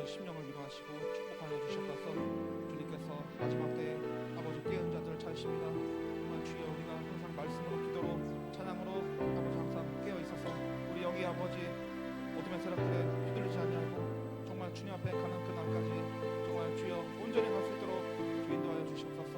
심령을 위로하시고 축복하여 주셨소서. 주님께서 마지막 때에 아버지 깨은 자들을 찾으십니다. 정말 주여 우리가 항상 말씀으로 기도로 찬양으로 아버지 항상 깨어 있어서 우리 여기 아버지 어둠의 세력들에 휘둘리지 아니하고 정말 주님 앞에 가는 그 날까지 정말 주여 온전히 갈 수 있도록 주 인도하여 주시옵소서.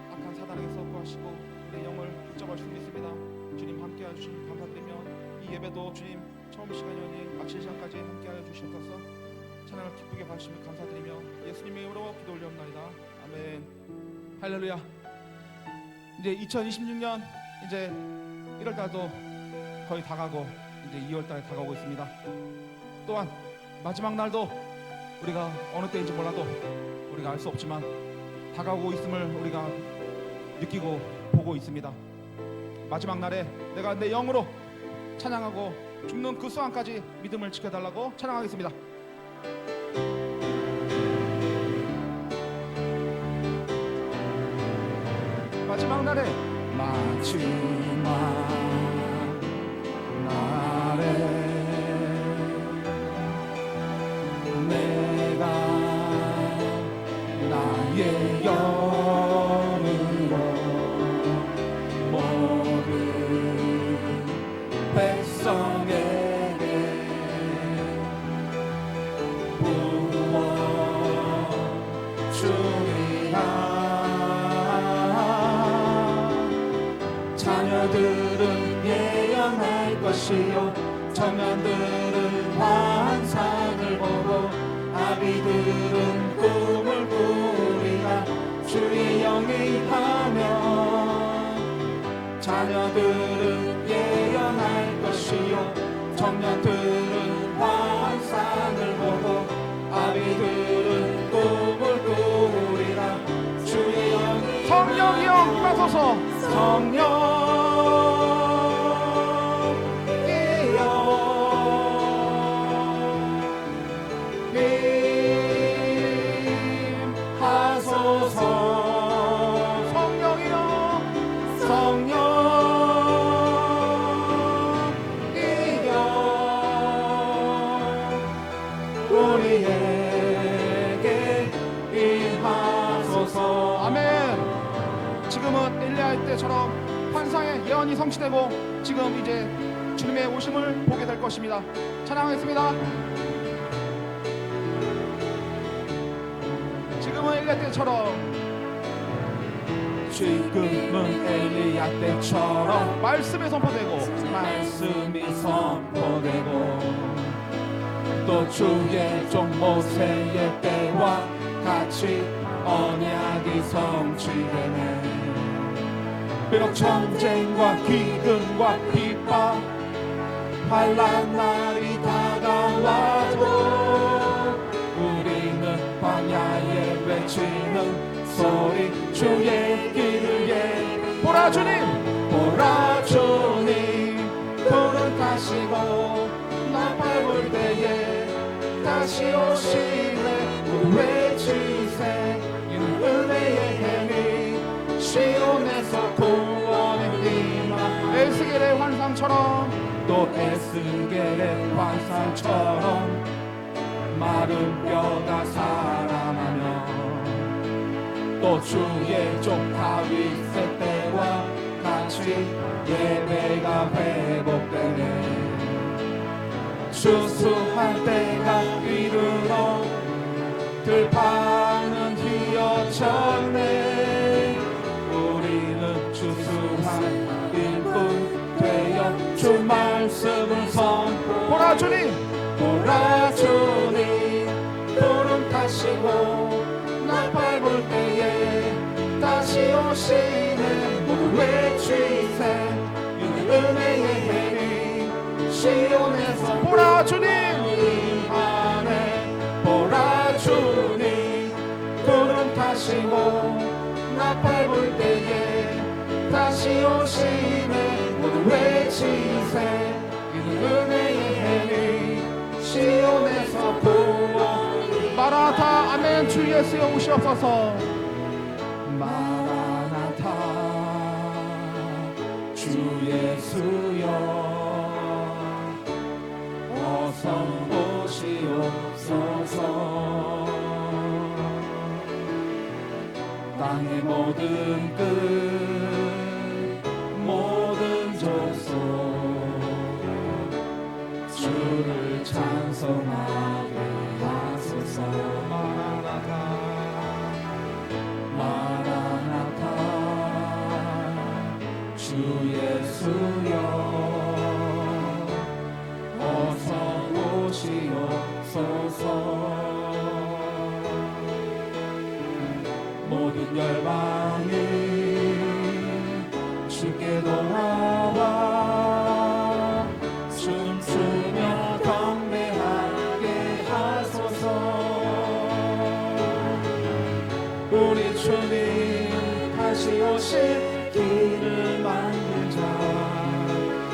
악한 사단에게서 구하시고 우리 영을 붙잡아 주님 믿습니다. 주님 함께하여 주시니 감사드리며 이 예배도 주님 처음 시간이오니 마칠 시간까지 함께하여 주시옵소서. 찬양을 기쁘게 받으시며 감사드리며 예수님의 이름으로 기도 올려옵나이다. 아멘. 할렐루야. 이제 2026년 이제 1월달도 거의 다가고 이제 2월달에 다가오고 있습니다. 또한 마지막 날도 우리가 어느 때인지 몰라도 우리가 알 수 없지만 다가오고 있음을 우리가 느끼고 보고 있습니다. 마지막 날에 내가 내 영으로 찬양하고 죽는 그 수완까지 믿음을 지켜달라고 찬양하겠습니다. 마지막 날에 내가 나의 영으로 모든 백성에게 부어주리라. 자녀들은 예언할 것이요 청년들은 환상을 보고 아비들은 꿈을 꾸리라. 주의 영이 하면 자녀들은 예언할 것이요 청년들은 환상을 보고 아비들은 꿈을 꾸리라. 주의 영이 성령이여 임하소서. 우리에게 임하소서. 아멘. 지금은 엘리야 때처럼 환상의 예언이 성취되고 지금 이제 주님의 오심을 보게 될 것입니다. 찬양하겠습니다. 지금은 엘리야 때처럼 지금은 엘리야 때처럼 말씀이 선포되고 말씀이 선포되고 또 주의 종 모세의 때와 같이 언약이 성취되네. 비록 전쟁과 기근과 핍박 환난 날이 다가와도 우리는 광야에 외치는 소리 주의 길을 보라 주님 보라 주님 불을 타시고 나팔 불 때에 다시 오시네. 모두 외치세 이는 은혜의 해니 시온에서 구원의 희망. 에스겔의 환상처럼 또 에스겔의 환상처럼 마른 뼈가 살아나며 또 주의 종 다윗의 때와 같이 예배가 회복되네. 추수할 때가 이르러 들판은 휘어졌네. 우리는 추수할 일꾼 되어 주 말씀을 선포. 보라 주님 보라 주님 구름 타시고 나팔 불 때에 다시 오시네. 모두 외치세 이는 은혜의 해니 시온에서 보라 주님 임하네. 보라 주님 구름 타시고 나팔 불 때에 다시 오시네. 모두 외치세 이는 은혜의 해니 시온에서 구원. 마라나타 아멘. 주 예수여 오시옵소서. 마라나타 주 예수여 어서 오시옵소서. 땅의 모든 끝 모든 족속 주를 찬송하게 하소서. 마라나타 마라나타 주 예수여 어서 오시옵소서. 모든 열방이 주께 돌아와 춤추며 경배하게 하소서. 우리 주님 다시 오실 길을 만든 자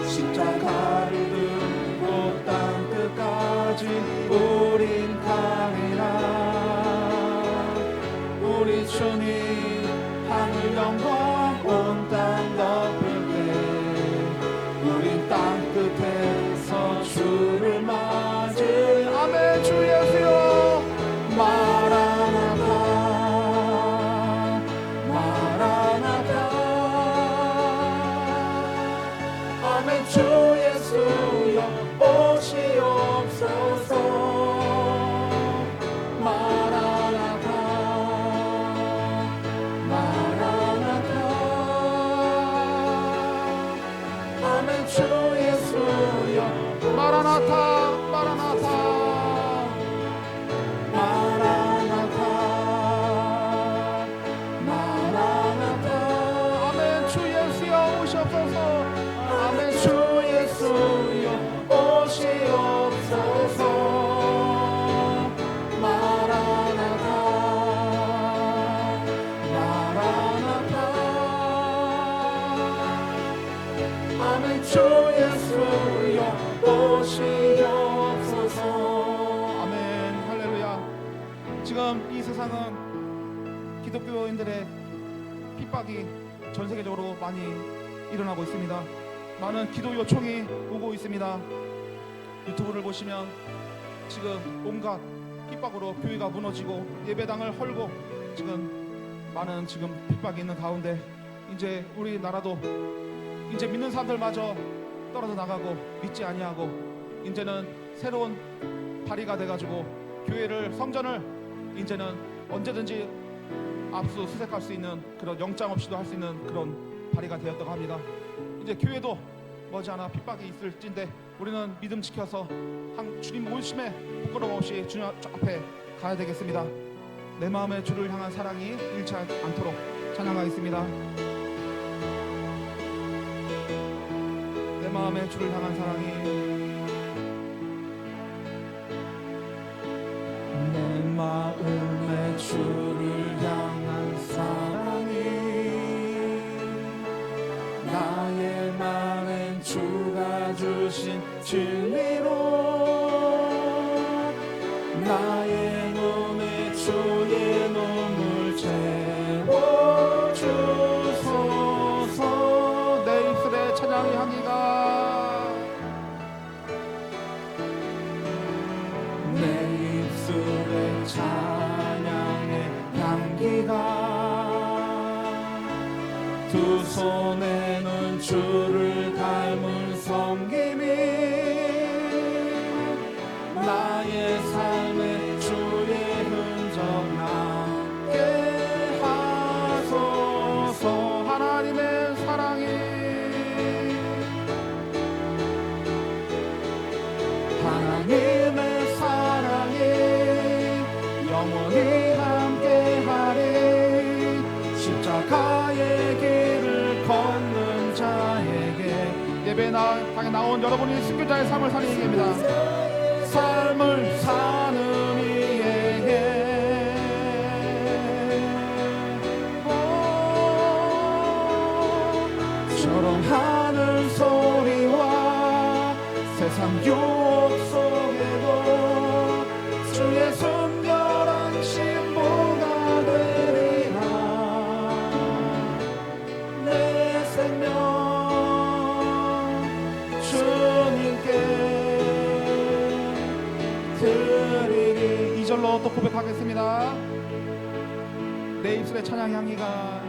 십자가를 들고 땅 끝까지 우린 가리라. 우리 주님 하늘 영광 온 땅 덮을 때 우린 땅 끝에서 주를 맞이. 아멘. 주 예수여 마라나타 마라나타. 아멘. 주 예수여 오시옵소서. 마라나타 마라나타. 아멘. 주 예수여 마라나타 마라나타 마라나타 마라나타. 아멘. 주 예수여 오시옵소서. 아멘. 주 예수여 오시옵소서. 마라나타 마라나타. 아멘. 주 예수여 오시옵소서. 아멘. 할렐루야. 지금 이 세상은 기독교인들의 핍박이 전 세계적으로 많이 일어나고 있습니다. 많은 기도 요청이 오고 있습니다. 유튜브를 보시면 지금 온갖 핍박으로 교회가 무너지고 예배당을 헐고 지금 많은 지금 핍박이 있는 가운데 이제 우리나라도 이제 믿는 사람들마저 떨어져 나가고 믿지 아니하고 이제는 새로운 파리가 돼가지고 교회를 성전을 이제는 언제든지 압수수색할 수 있는 그런 영장 없이도 할 수 있는 그런 파리가 되었다고 합니다. 이제 교회도 머지않아 핍박이 있을진데 우리는 믿음 지켜서 주님 오심에 부끄러움 없이 주님 앞에 가야 되겠습니다. 내 마음의 주를 향한 사랑이 잃지 않도록 찬양하겠습니다. 내 마음의 주를 향한 사랑이 내 마음의 주를 향한 사랑이 나의 맘엔 주가 주신 진리로 나의 눈에 주의 눈물 채워주소서. 내 입술의 찬양의 향기가 내 입술의 찬양의 향기가 두 손에는 주를 닮은 섬김이 나의 삶에 주의 흔적 남게 하소서. 하나님의 사랑이 하나님의 사랑이 영원히 함께하리. 십자가의 길을 걷는 자에게 예배당에 나온 여러분이 순교자의 삶을 사는 얘기입니다. 삶을 사는 이에게 저런 하늘 소리와 세상 유혹 속에도 주의 순결한 신부가 되리라. 내 생명 주님께 드리리. 2절로 또 고백하겠습니다. 내 입술의 찬양 향기가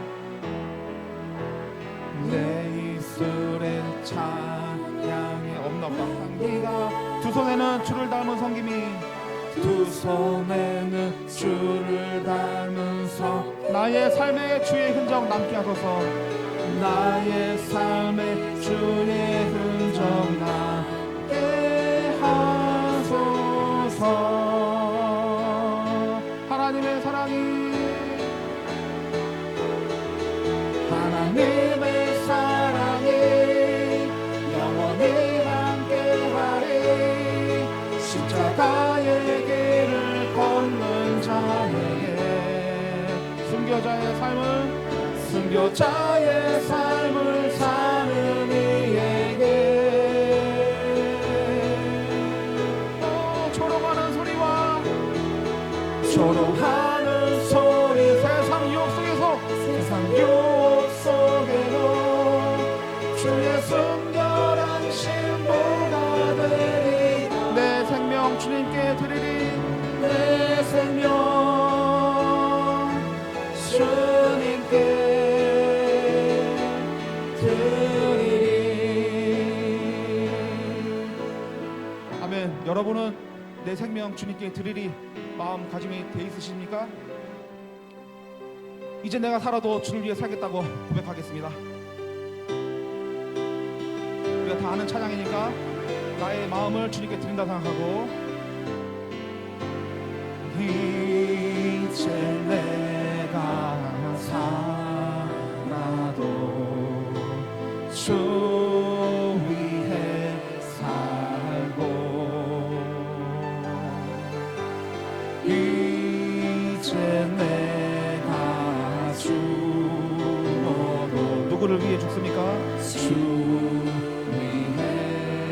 내 입술에 찬양의 없나 보다. 향기가 두 손에는 주를 닮은 섬김이 두 손에는 주를 닮으서 나의 삶의 주의 흔적 남게 하소서. 나의 삶의 주의 흔적 남게 하소서. 하나님의 사랑이 하나님의 사랑이 영원히 함께하리. 십자가의 길을 걷는 자에게 순교자의 삶을 순교자의 삶을 사는 이에게 조롱하는 소리와 조롱하는 소리 세상 유혹 속에서 세상 유혹 속에도 주의 순결한 신부가 되리. 내 생명 주님께 드리리. 내 생명 주님께 드리리. 아멘. 여러분은 내 생명 주님께 드리리 마음가짐이 돼 있으십니까? 이제 내가 살아도 주를 위해 살겠다고 고백하겠습니다. 우리가 다 아는 찬양이니까 나의 마음을 주님께 드린다 생각하고 이제 내가 살아도 주 위해 살고 이제 내가 죽어도 누구를 위해 죽습니까? 주 위해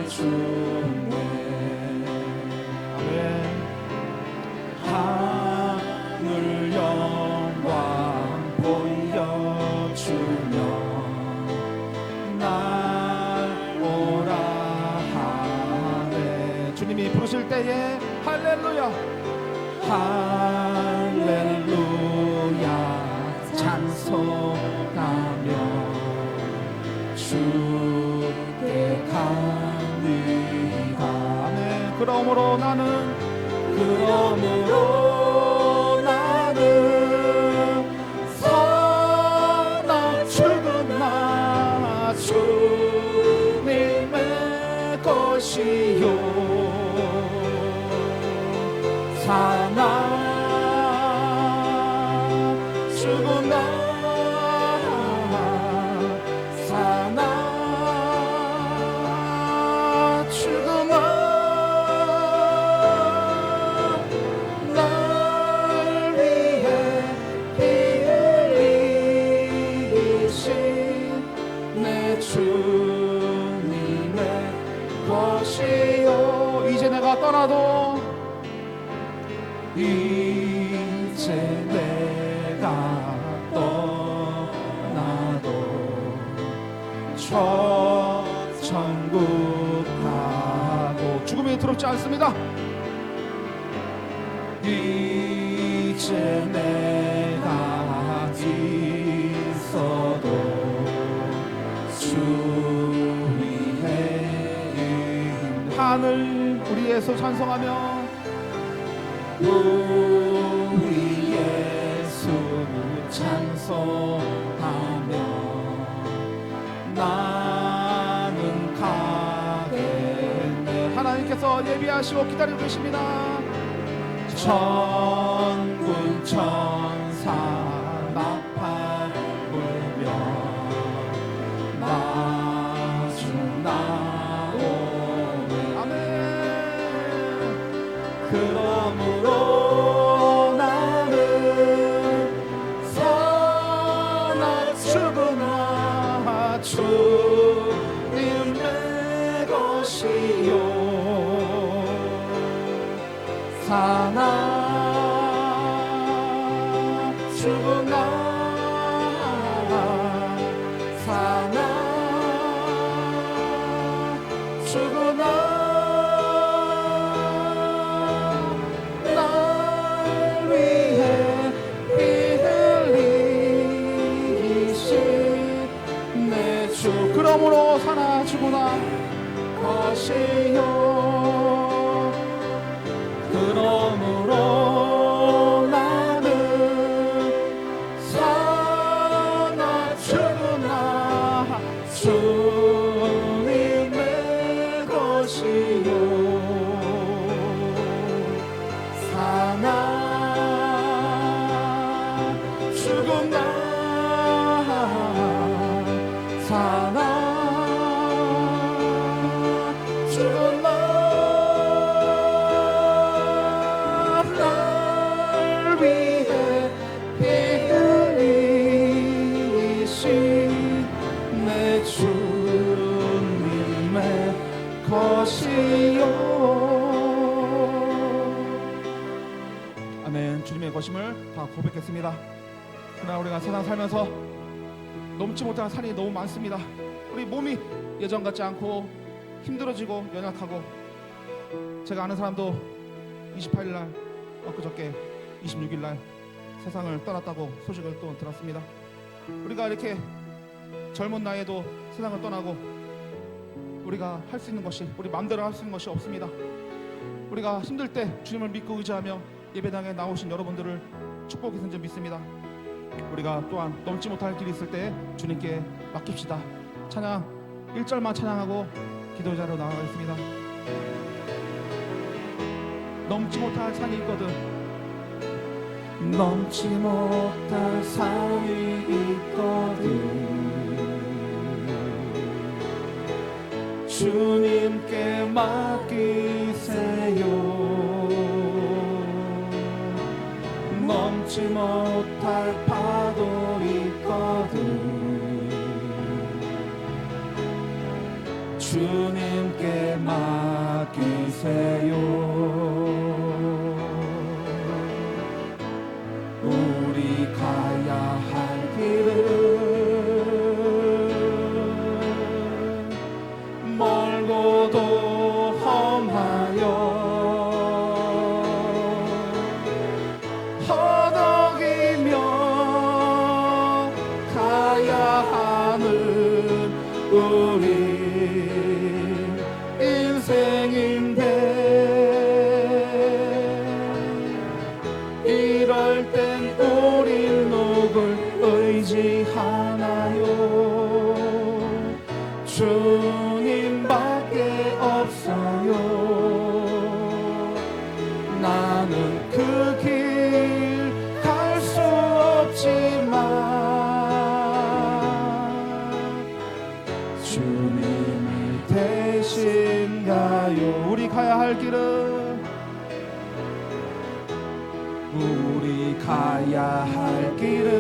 죽네. 아멘. 하늘 영광 보여주며 날 오라 하네. 주님이 부르실 때에 할렐루야 할렐루야 찬송하며 주께 갑니다. 아멘. 그러므로 나는 사나 죽으나 주님의 것이요. 사나 죽으나 사나 죽으나 날 위해 피 흘리신 내 주님의 것이요. 이제 내가 떠나도 이제 내가 떠나도 저 천국 가고 죽음이 두렵지 않습니다. 이제 내가 있어도 주 위해 하늘 우리 예수 찬송하며 우리 예수 찬송하며 나는 가겠네. 하나님께서 예비하시고 기다리고 계십니다. 천군 천사 나팔 불며 마주 나오네. 아멘. 그러므로 나는 사나 죽으나 주님의 것이요. 사나 죽으나 사나 죽으나 날 위해 피 흘리 그러므로 나는 사나 죽으나 주님의 것이요 사나 죽으나 사나 죽으나 날 위해 피 흘리신 내 주님의 것이요 아멘. 주님의 것임을 다 고백했습니다. 그러나 우리가 세상 살면서 넘지 못한 산이 너무 많습니다. 우리 몸이 예전 같지 않고 힘들어지고 연약하고, 제가 아는 사람도 28일날 엊그저께 26일날 세상을 떠났다고 소식을 또 들었습니다. 우리가 이렇게 젊은 나이에도 세상을 떠나고 우리가 할 수 있는 것이, 우리 마음대로 할 수 있는 것이 없습니다. 우리가 힘들 때 주님을 믿고 의지하며 예배당에 나오신 여러분들을 축복해서 좀 믿습니다. 우리가 또한 넘지 못할 길이 있을 때 주님께 맡깁시다. 찬양 1절만 찬양하고 기도 자리로 나가겠습니다. 넘지 못할 산이 있거든, 넘지 못할 산이 있거든 주님께 맡기세요. 넘지 못할 파도 있거든 주님께 맡기세요. 우리 가야 할 길은 멀고도 험하여 허덕이며 가야 하는 우리 인생인데 이럴 땐 우린 누굴 의지하나요? 주님밖에 없어요. 나는 그 길 갈 수 없지만 주님이 대신 가요. 우리 가야 할 길은, 우리 가야 할 길은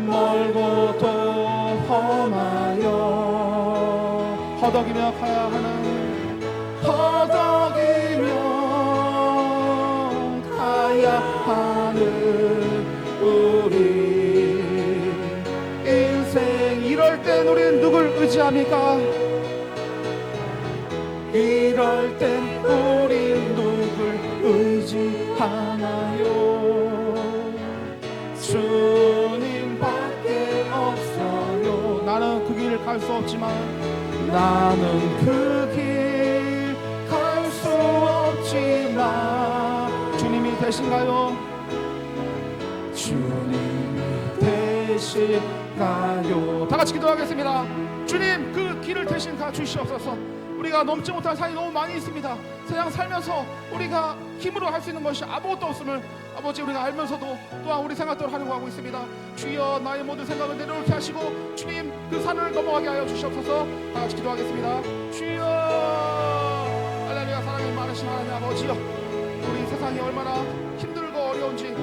멀고도 험하여 허덕이며 가야 하는, 허덕이며 가야 하는 우리 인생. 이럴 땐 우린 누굴 의지합니까? 이럴 땐 우린 누굴 의지하나요? 주님밖에 없어요. 나는 그 길을 갈 수 없지만, 나는 그 길 갈 수 없지만 주님이 대신 가요. 주님이 대신 가요. 다 같이 기도하겠습니다. 주님, 그 길을 대신 가 주시옵소서. 우리가 넘지 못한 산이 너무 많이 있습니다. 세상 살면서 우리가 힘으로 할 수 있는 것이 아무것도 없음을 아버지 우리가 알면서도 또한 우리 생각대로 하려고 하고 있습니다. 주여, 나의 모든 생각을 내려놓게 하시고 주님, 그 산을 넘어가게 하여 주시옵소서. 다 같이 기도하겠습니다. 주여, 할렐루야. 사랑이 많으신 하나님 아버지여, 우리 세상이 얼마나 힘들고 어려운지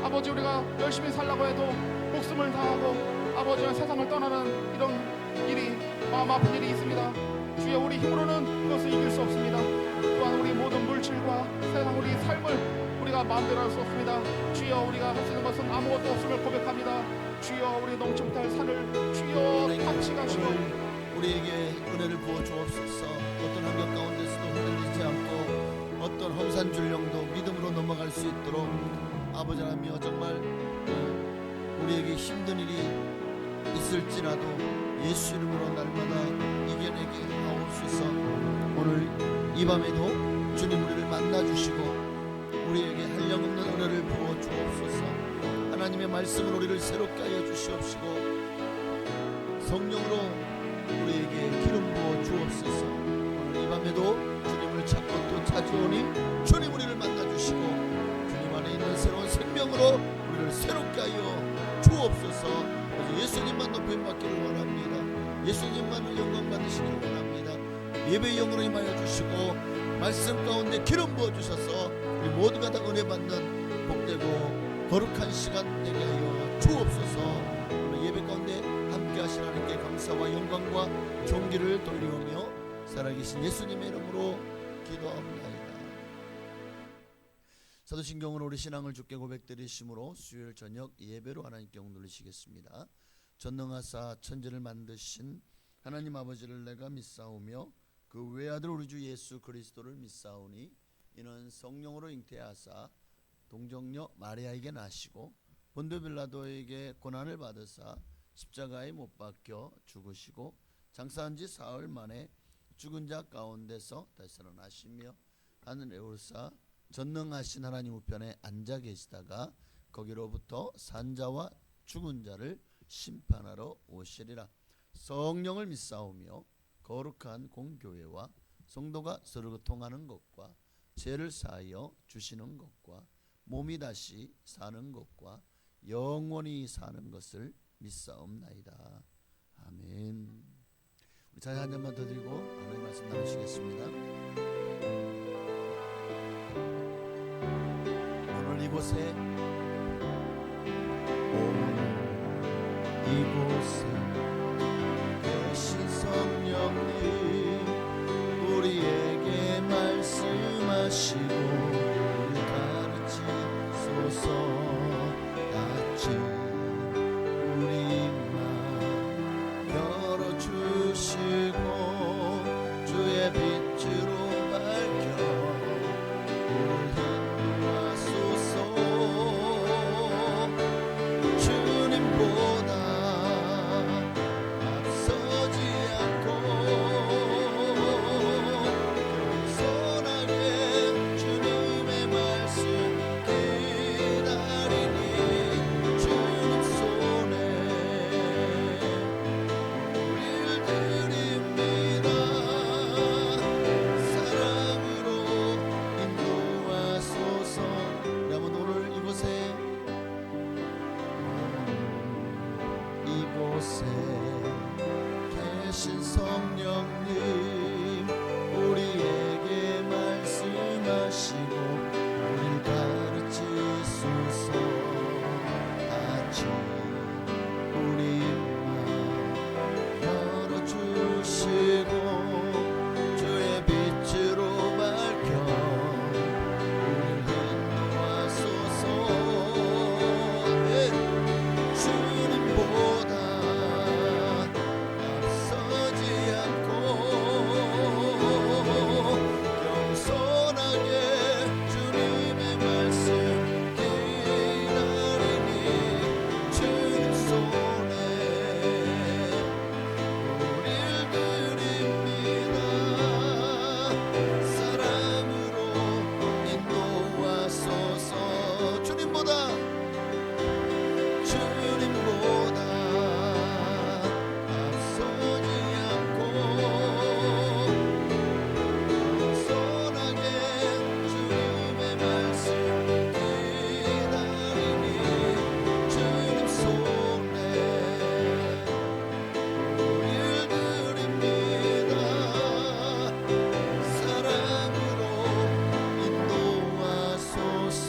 아버지, 우리가 열심히 살라고 해도 목숨을 다하고 아버지와 세상을 떠나는 이런 일이, 마음 아픈 일이 있습니다. 주여, 우리 힘으로는 그것을 이길 수 없습니다. 또한 우리 모든 물질과 세상 우리 삶을 우리가 마음대로 할 수 없습니다. 주여, 우리가 할 수 있는 것은 아무것도 없음을 고백합니다. 주여, 우리 넘지 못할 산을 주여 같이 가시고 우리에게 은혜를 부어 주옵소서. 어떤 환경 가운데서도 흔들리지 않고 어떤 험산 줄령도 믿음으로 넘어갈 수 있도록 아버지 하나님이여, 정말 우리에게 힘든 일이 있을지라도 예수 이름으로 날마다 이겨내게 하옵소서. 오늘 이 밤에도 주님 우리를 만나 주시고 우리에게 한량없는 은혜를 부어 주옵소서. 하나님의 말씀을 우리를 새롭게 하여 주시옵시고 성령으로 우리에게 기름 부어 주옵소서. 오늘 이 밤에도 주님을 찾고 또 찾으오니 주님 우리를 만나 주시고 주님 안에 있는 새로운 생명으로 우리를 새롭게 하여 주옵소서. 예수님만 높임 받기를 원합니다. 예수님만 영광 받으시기를 원합니다. 예배 영으로 임하여 주시고 말씀 가운데 기름 부어 주셔서 우리 모두가 다 은혜 받는 복되고 거룩한 시간 되게 하여 주옵소서. 오늘 예배 가운데 함께 하신 하나님께 감사와 영광과 존귀를 돌리오며 살아계신 예수님의 이름으로 기도합니다. 사도신경으로 우리 신앙을 주께 고백드리심으로 수요일 저녁 예배로 하나님께 영광 돌리시겠습니다. 전능하사 천지를 만드신 하나님 아버지를 내가 믿사오며 그 외아들 우리 주 예수 그리스도를 믿사오니 이는 성령으로 잉태하사 동정녀 마리아에게 나시고 본도 빌라도에게 고난을 받으사 십자가에 못 박혀 죽으시고 장사한 지 사흘 만에 죽은 자 가운데서 다시 살아나시며 하늘에 오르사 전능하신 하나님 우편에 앉아 계시다가 거기로부터 산자와 죽은 자를 심판하러 오시리라. 성령을 믿사오며 거룩한 공교회와 성도가 서로 통하는 것과 죄를 사하여 주시는 것과 몸이 다시 사는 것과 영원히 사는 것을 믿사옵나이다. 아멘. 우리 찬양 한 잔만 더 드리고 하나님 말씀 나누시겠습니다. 오늘 이곳에 계신 성령님 우리에게 말씀하시고 우리 가르치소서. 같이 우리 맘 열어주시고 주의 빛으로 밝혀 우리 인도하소서. 주님보다 앞서지 않고 겸손하게 주님의 말씀 기다리니 주님 손에 우릴 드립니다. 사랑으로 인도하소서. 여러분 오늘 이곳에 계신 성령님 우리에게 말씀하시고 우릴 가르치소서. 같이 우리 맘 열어주시고 주의 빛으로 밝혀 우릴 인도하소서. 주님보다 앞서지 않고 겸손하게 주님의 말씀 기다리니 주님 손에 우릴 드립니다. 사랑으로 인도하소서. 주님보다 앞서지 않고 겸손하게 주님의 말씀 기다리니 주님 손에 우릴 드립니다. 사랑으로 인도하소서.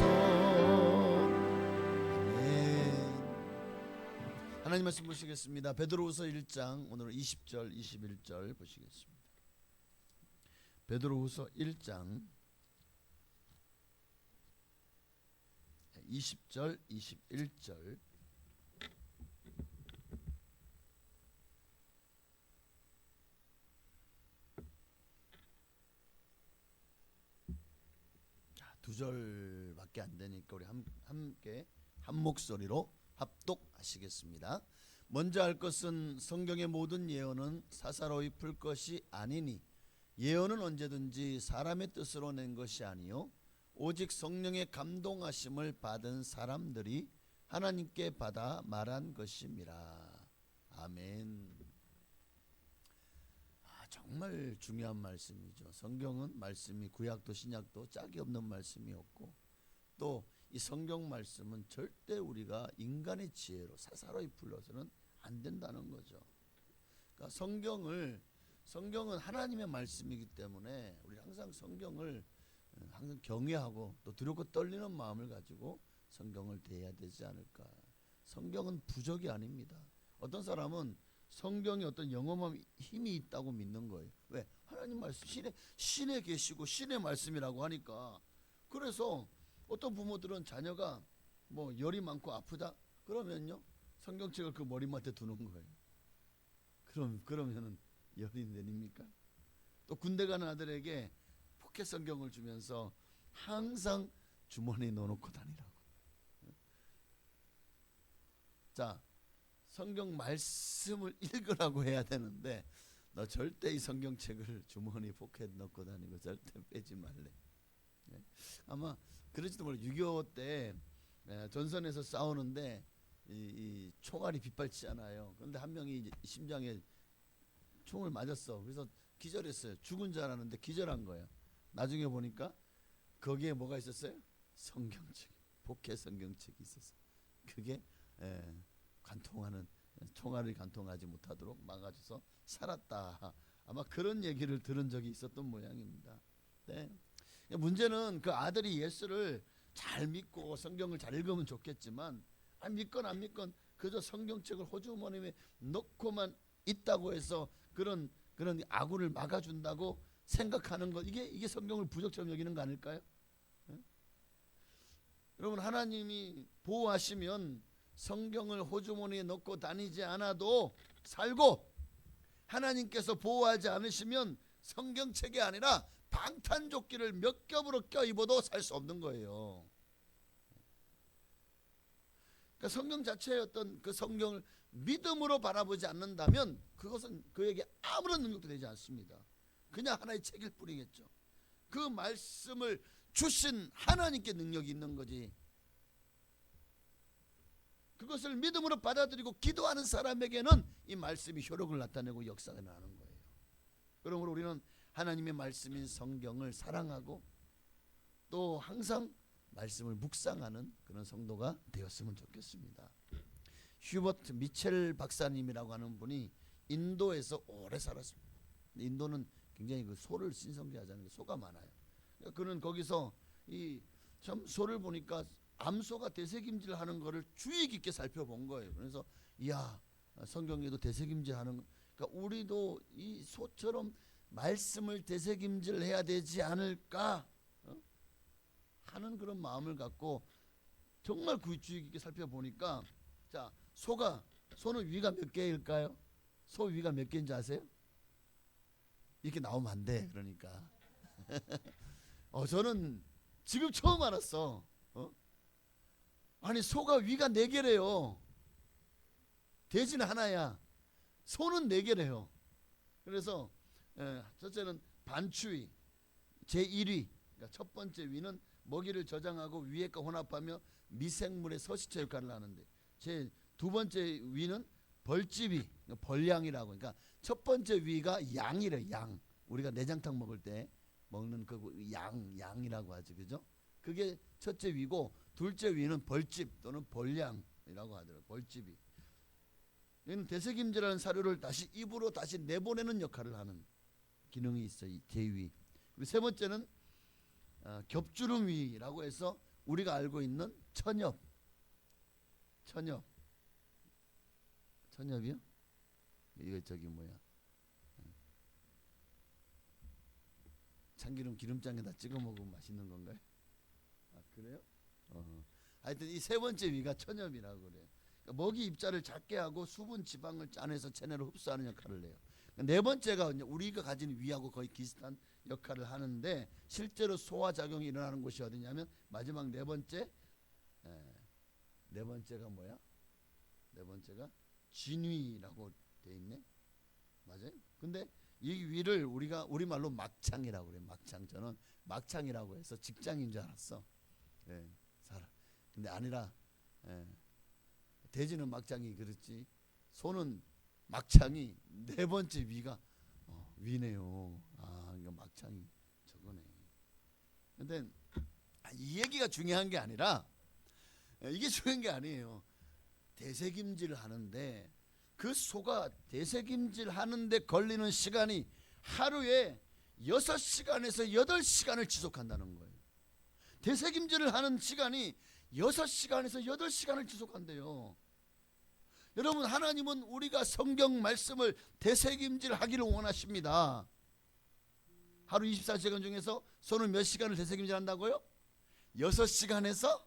하나님 말씀 보시겠습니다. 베드로후서 1장 오늘 20절 21절 보시겠습니다. 베드로후서 1장 20절 21절. 두 절밖에 안 되니까 우리 함께 한 목소리로 합독하시겠습니다. 먼저 할 것은 성경의 모든 예언은 사사로이 풀 것이 아니니 예언은 언제든지 사람의 뜻으로 낸 것이 아니요 오직 성령의 감동하심을 받은 사람들이 하나님께 받아 말한 것임이라. 아멘. 정말 중요한 말씀이죠. 성경은 말씀이 구약도 신약도 짝이 없는 말씀이 없고, 또 이 성경 말씀은 절대 우리가 인간의 지혜로 사사로이 불러서는 안 된다는 거죠. 그러니까 성경은 하나님의 말씀이기 때문에 우리 항상 성경을 항상 경외하고 또 두렵고 떨리는 마음을 가지고 성경을 대해야 되지 않을까. 성경은 부적이 아닙니다. 어떤 사람은 성경에 어떤 영험한 힘이 있다고 믿는 거예요. 왜? 하나님 말씀 신에 계시고 신의 말씀이라고 하니까. 그래서 어떤 부모들은 자녀가 뭐 열이 많고 아프다 그러면요 성경책을 그 머리맡에 두는 거예요. 그러면은 열이 내립니까? 또 군대 가는 아들에게 포켓 성경을 주면서 항상 주머니에 넣어놓고 다니라고. 자, 성경 말씀을 읽으라고 해야 되는데 너 절대 이 성경책을 주머니 포켓 넣고 다니고 절대 빼지 말래. 아마 그러지도 몰라. 6.25 때 전선에서 싸우는데 이 총알이 빗발치잖아요. 그런데 한 명이 이제 심장에 총을 맞았어. 그래서 기절했어요. 죽은 줄 알았는데 기절한 거예요. 나중에 보니까 거기에 뭐가 있었어요? 성경책, 포켓 성경책이 있었어요. 그게 관통하는 총알을 관통하지 못하도록 막아줘서 살았다. 아마 그런 얘기를 들은 적이 있었던 모양입니다. 네. 문제는 그 아들이 예수를 잘 믿고 성경을 잘 읽으면 좋겠지만 믿건 안 믿건 그저 성경책을 호주머니에 넣고만 있다고 해서 그런 아군을 막아준다고 생각하는 것, 이게 성경을 부적처럼 여기는 거 아닐까요? 여러분, 하나님이 보호하시면 성경을 호주머니에 넣고 다니지 않아도 살고, 하나님께서 보호하지 않으시면 성경책이 아니라 방탄조끼를 몇 겹으로 껴입어도 살 수 없는 거예요. 그러니까 성경 자체의 어떤 그 성경을 믿음으로 바라보지 않는다면 그것은 그에게 아무런 능력도 되지 않습니다. 그냥 하나의 책일 뿐이겠죠. 그 말씀을 주신 하나님께 능력이 있는 거지. 그것을 믿음으로 받아들이고 기도하는 사람에게는 이 말씀이 효력을 나타내고 역사가 나는 거예요. 그러므로 우리는 하나님의 말씀인 성경을 사랑하고 또 항상 말씀을 묵상하는 그런 성도가 되었으면 좋겠습니다. 휴버트 미첼 박사님이라고 하는 분이 인도에서 오래 살았습니다. 인도는 굉장히 그 소를 신성시하잖아요. 소가 많아요. 그는 거기서 이 참 소를 보니까 암소가 되새김질하는 거를 주의 깊게 살펴본 거예요. 그래서 이야, 성경에도 되새김질하는, 그러니까 우리도 이 소처럼 말씀을 되새김질해야 되지 않을까 하는 그런 마음을 갖고 정말 그 주의 깊게 살펴보니까, 자, 소는 위가 몇 개일까요? 소 위가 몇 개인지 아세요? 이렇게 나오면 안 돼. 그러니까 저는 지금 처음 알았어. 아니, 소가 위가 4개래요. 돼지는 하나야. 소는 4개래요. 그래서 첫째는 반추위, 제1위, 그러니까 첫 번째 위는 먹이를 저장하고 위액과 혼합하며 미생물의 서식처 역할을 하는데, 제 두 번째 위는 벌집이, 벌양이라고. 그러니까 첫 번째 위가 양이래. 양. 우리가 내장탕 먹을 때 먹는 그 양이라고 하죠, 그죠? 그게 첫째 위고, 둘째 위는 벌집 또는 벌양이라고 하더라고요. 벌집이. 얘는 되새김질하는 사료를 다시 입으로 다시 내보내는 역할을 하는 기능이 있어요. 제위. 그리고 세 번째는 겹주름위라고 해서 우리가 알고 있는 천엽이요? 이거 저기 뭐야? 참기름 기름장에다 찍어 먹으면 맛있는 건가요? 아, 그래요? 하여튼 이 세 번째 위가 천엽이라고 그래요. 그러니까 먹이 입자를 작게 하고 수분 지방을 짜내서 체내로 흡수하는 역할을 해요. 네 번째가 우리가 가진 위하고 거의 비슷한 역할을 하는데, 실제로 소화작용이 일어나는 곳이 어디냐면 마지막 네 번째가 뭐야? 네 번째가 진위라고 돼 있네. 맞아요? 근데 이 위를 우리가 우리말로 막창이라고 그래요. 막창. 저는 막창이라고 해서 직장인 줄 알았어. 예, 살아. 근데 아니라 예, 돼지는 막창이 그렇지 소는 막창이 네 번째 위가 위네요. 아, 이거 막창이 저거네. 근데 이 얘기가 중요한 게 아니라 이게 중요한 게 아니에요. 대세김질 하는데 그 소가 대세김질 하는데 걸리는 시간이 하루에 6시간에서 8시간을 지속한다는 거예요. 대세김질을 하는 시간이 6시간에서 8시간을 지속한대요. 여러분, 하나님은 우리가 성경 말씀을 대세김질 하기를 원하십니다. 하루 24시간 중에서 소는 몇 시간을 대세김질 한다고요? 6시간에서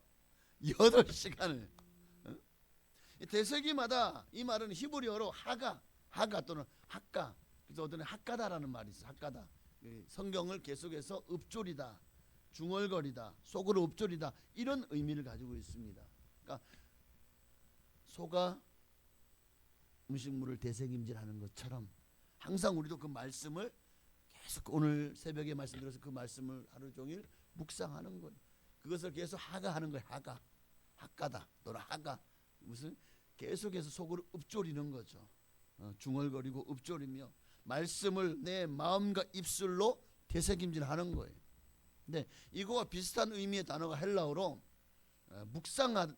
8시간을. 대세기마다 이 말은 히브리어로 하가 또는 학가, 그래서 어떤 학가다라는 말이 있어요. 학가다. 성경을 계속해서 읊조리다, 중얼거리다, 속으로 읊조리다, 이런 의미를 가지고 있습니다. 그러니까 소가 음식물을 대세김질하는 것처럼 항상 우리도 그 말씀을 계속 오늘 새벽에 말씀드려서 그 말씀을 하루 종일 묵상하는 거예요. 그것을 계속 하가하는 거예요. 학가다 또는 하가, 무슨 계속해서 속으로 읊조리는 거죠. 중얼거리고 읊조리며 말씀을 내 마음과 입술로 되새김질하는 거예요. 근데 이거와 비슷한 의미의 단어가 헬라어로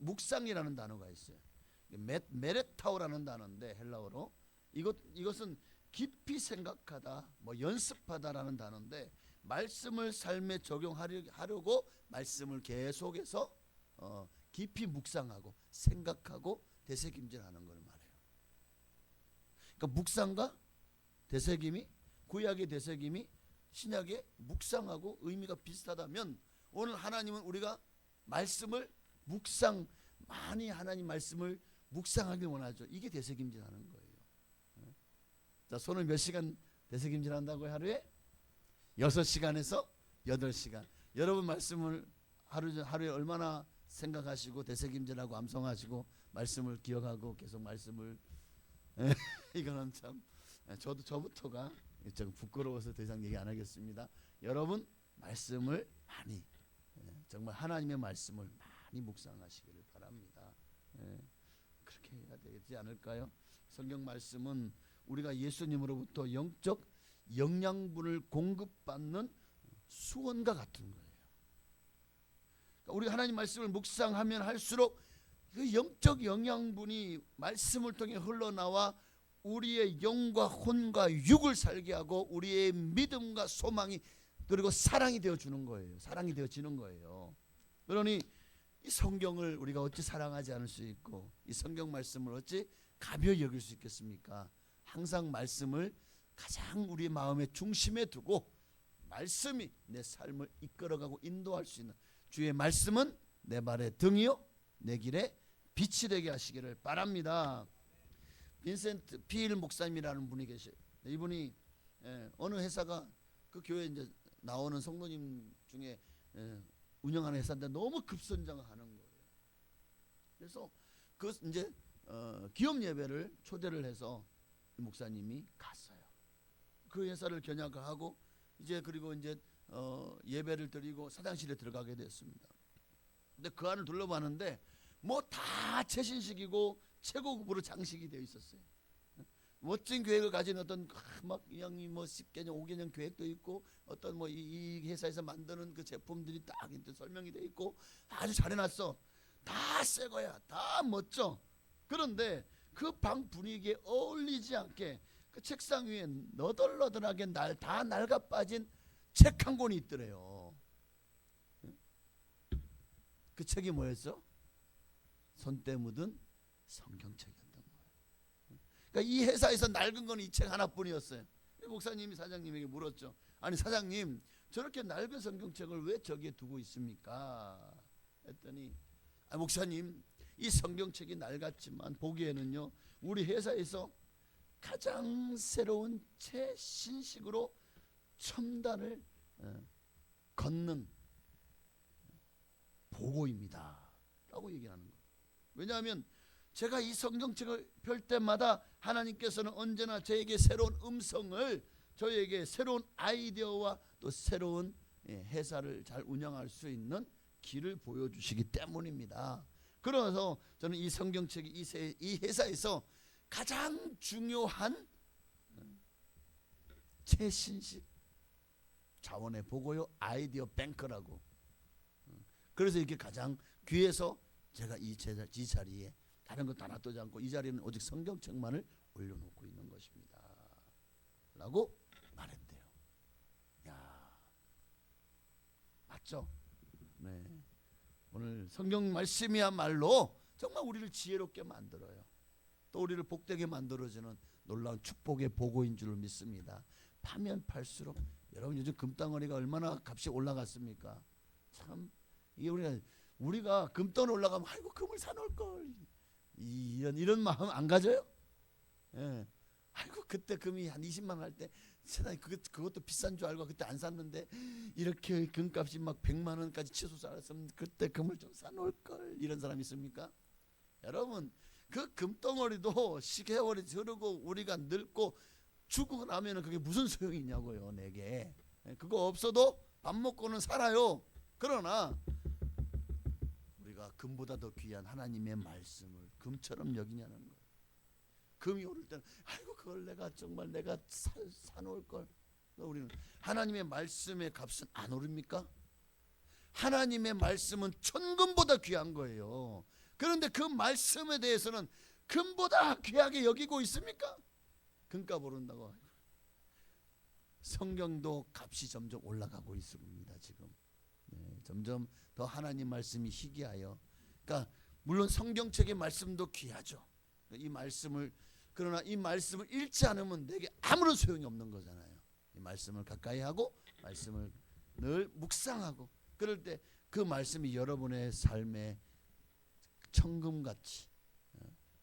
묵상이라는 단어가 있어요. 메레타오라는 단어인데 헬라어로 이것은 깊이 생각하다, 뭐 연습하다라는 단어인데 말씀을 삶에 적용하려고 말씀을 계속해서 깊이 묵상하고 생각하고 되새김질하는 걸 말해요. 그러니까 묵상과 되새김이, 구약의 되새김이 신약의 묵상하고 의미가 비슷하다면 오늘 하나님은 우리가 말씀을 많이 하나님 말씀을 묵상하길 원하죠. 이게 되새김질하는 거예요. 자, 손을 몇 시간 되새김질한다고요? 하루에 6시간에서 8시간. 여러분 말씀을 하루에 얼마나 생각하시고 되새김질하고 암송하시고 말씀을 기억하고 계속 말씀을 이거는 참 저부터가 좀 부끄러워서 더 이상 얘기 안 하겠습니다. 여러분 말씀을 많이, 정말 하나님의 말씀을 많이 묵상하시기를 바랍니다. 그렇게 해야 되지 않을까요? 성경 말씀은 우리가 예수님으로부터 영적 영양분을 공급받는 수원과 같은 거예요. 그러니까 우리 하나님 말씀을 묵상하면 할수록 그 영적 영양분이 말씀을 통해 흘러나와 우리의 영과 혼과 육을 살게 하고 우리의 믿음과 소망이 그리고 사랑이 되어주는 거예요. 사랑이 되어지는 거예요. 그러니 이 성경을 우리가 어찌 사랑하지 않을 수 있고 이 성경 말씀을 어찌 가벼이 여길 수 있겠습니까? 항상 말씀을 가장 우리의 마음의 중심에 두고 말씀이 내 삶을 이끌어가고 인도할 수 있는 주의 말씀은 내 발의 등이요 내 길에 빛이 되게 하시기를 바랍니다. 빈센트 피일 목사님이라는 분이 계셔요. 이분이 어느 회사가 그 교회 이제 나오는 성도님 중에 운영하는 회사인데 너무 급선장하는 거예요. 그래서 그 이제 기업 예배를 초대를 해서 이 목사님이 갔어요. 그 회사를 견학을 하고 이제 그리고 이제 예배를 드리고 사장실에 들어가게 됐습니다. 근데 그 안을 둘러봤는데 뭐 다 최신식이고 최고급으로 장식이 되어 있었어요. 멋진 계획을 가진 어떤 막 이왕이 뭐 10개년 5개년 계획도 있고 어떤 뭐 이 회사에서 만드는 그 제품들이 딱 설명이 되어 있고 아주 잘해놨어. 다 새 거야. 다 멋져. 그런데 그 방 분위기에 어울리지 않게 그 책상 위에 너덜너덜하게 다 낡아 빠진 책 한 권이 있더래요. 그 책이 뭐였어? 손때 묻은 성경책이었던 거예요. 그러니까 이 회사에서 낡은 건 이 책 하나뿐이었어요. 목사님이 사장님에게 물었죠. 아니 사장님, 저렇게 낡은 성경책을 왜 저기에 두고 있습니까? 했더니 목사님, 이 성경책이 낡았지만 보기에는요 우리 회사에서 가장 새로운 최신식으로 첨단을 걷는 보고입니다 라고 얘기하는 거예요. 왜냐하면 제가 이 성경책을 펼 때마다 하나님께서는 언제나 저에게 새로운 음성을 저희에게 새로운 아이디어와 또 새로운 회사를 잘 운영할 수 있는 길을 보여주시기 때문입니다. 그래서 저는 이 성경책이 이 회사에서 가장 중요한 최신식 자원의 보고요 아이디어 뱅크라고. 그래서 이게 가장 귀해서 제가 이 자리에 다른 것 하나 떠지 않고 이 자리에는 오직 성경책만을 올려놓고 있는 것입니다 라고 말했대요. 야, 맞죠? 네. 오늘 성경 말씀이야말로 정말 우리를 지혜롭게 만들어요. 또 우리를 복되게 만들어주는 놀라운 축복의 보고인 줄 믿습니다. 파면 팔수록 여러분 요즘 금덩어리가 얼마나 값이 올라갔습니까? 참 이게 우리가 금덩어리 올라가면 아이고 금을 사놓을 걸 이런 마음 안 가져요? 예. 아이고 그때 금이 한 20만 원 할 때 세상에 그것도 비싼 줄 알고 그때 안 샀는데 이렇게 금값이 막 100만 원까지 치솟았으면 그때 금을 좀 사놓을 걸 이런 사람 있습니까? 여러분 그 금덩어리도 세월이 흐르고 우리가 늙고 죽고 나면은 그게 무슨 소용이 있냐고요. 내게 그거 없어도 밥 먹고는 살아요. 그러나 우리가 금보다 더 귀한 하나님의 말씀을 금처럼 여기냐는 거예요. 금이 오를 때는 아이고 그걸 내가 사놓을 걸. 우리는 하나님의 말씀의 값은 안 오릅니까? 하나님의 말씀은 천금보다 귀한 거예요. 그런데 그 말씀에 대해서는 금보다 귀하게 여기고 있습니까? 금값 오른다고. 성경도 값이 점점 올라가고 있습니다. 지금 점점 더 하나님 말씀이 희귀하여. 그러니까 물론 성경책의 말씀도 귀하죠. 그러나 이 말씀을 읽지 않으면 내게 아무런 소용이 없는 거잖아요. 이 말씀을 가까이 하고 말씀을 늘 묵상하고 그럴 때 그 말씀이 여러분의 삶의 천금같이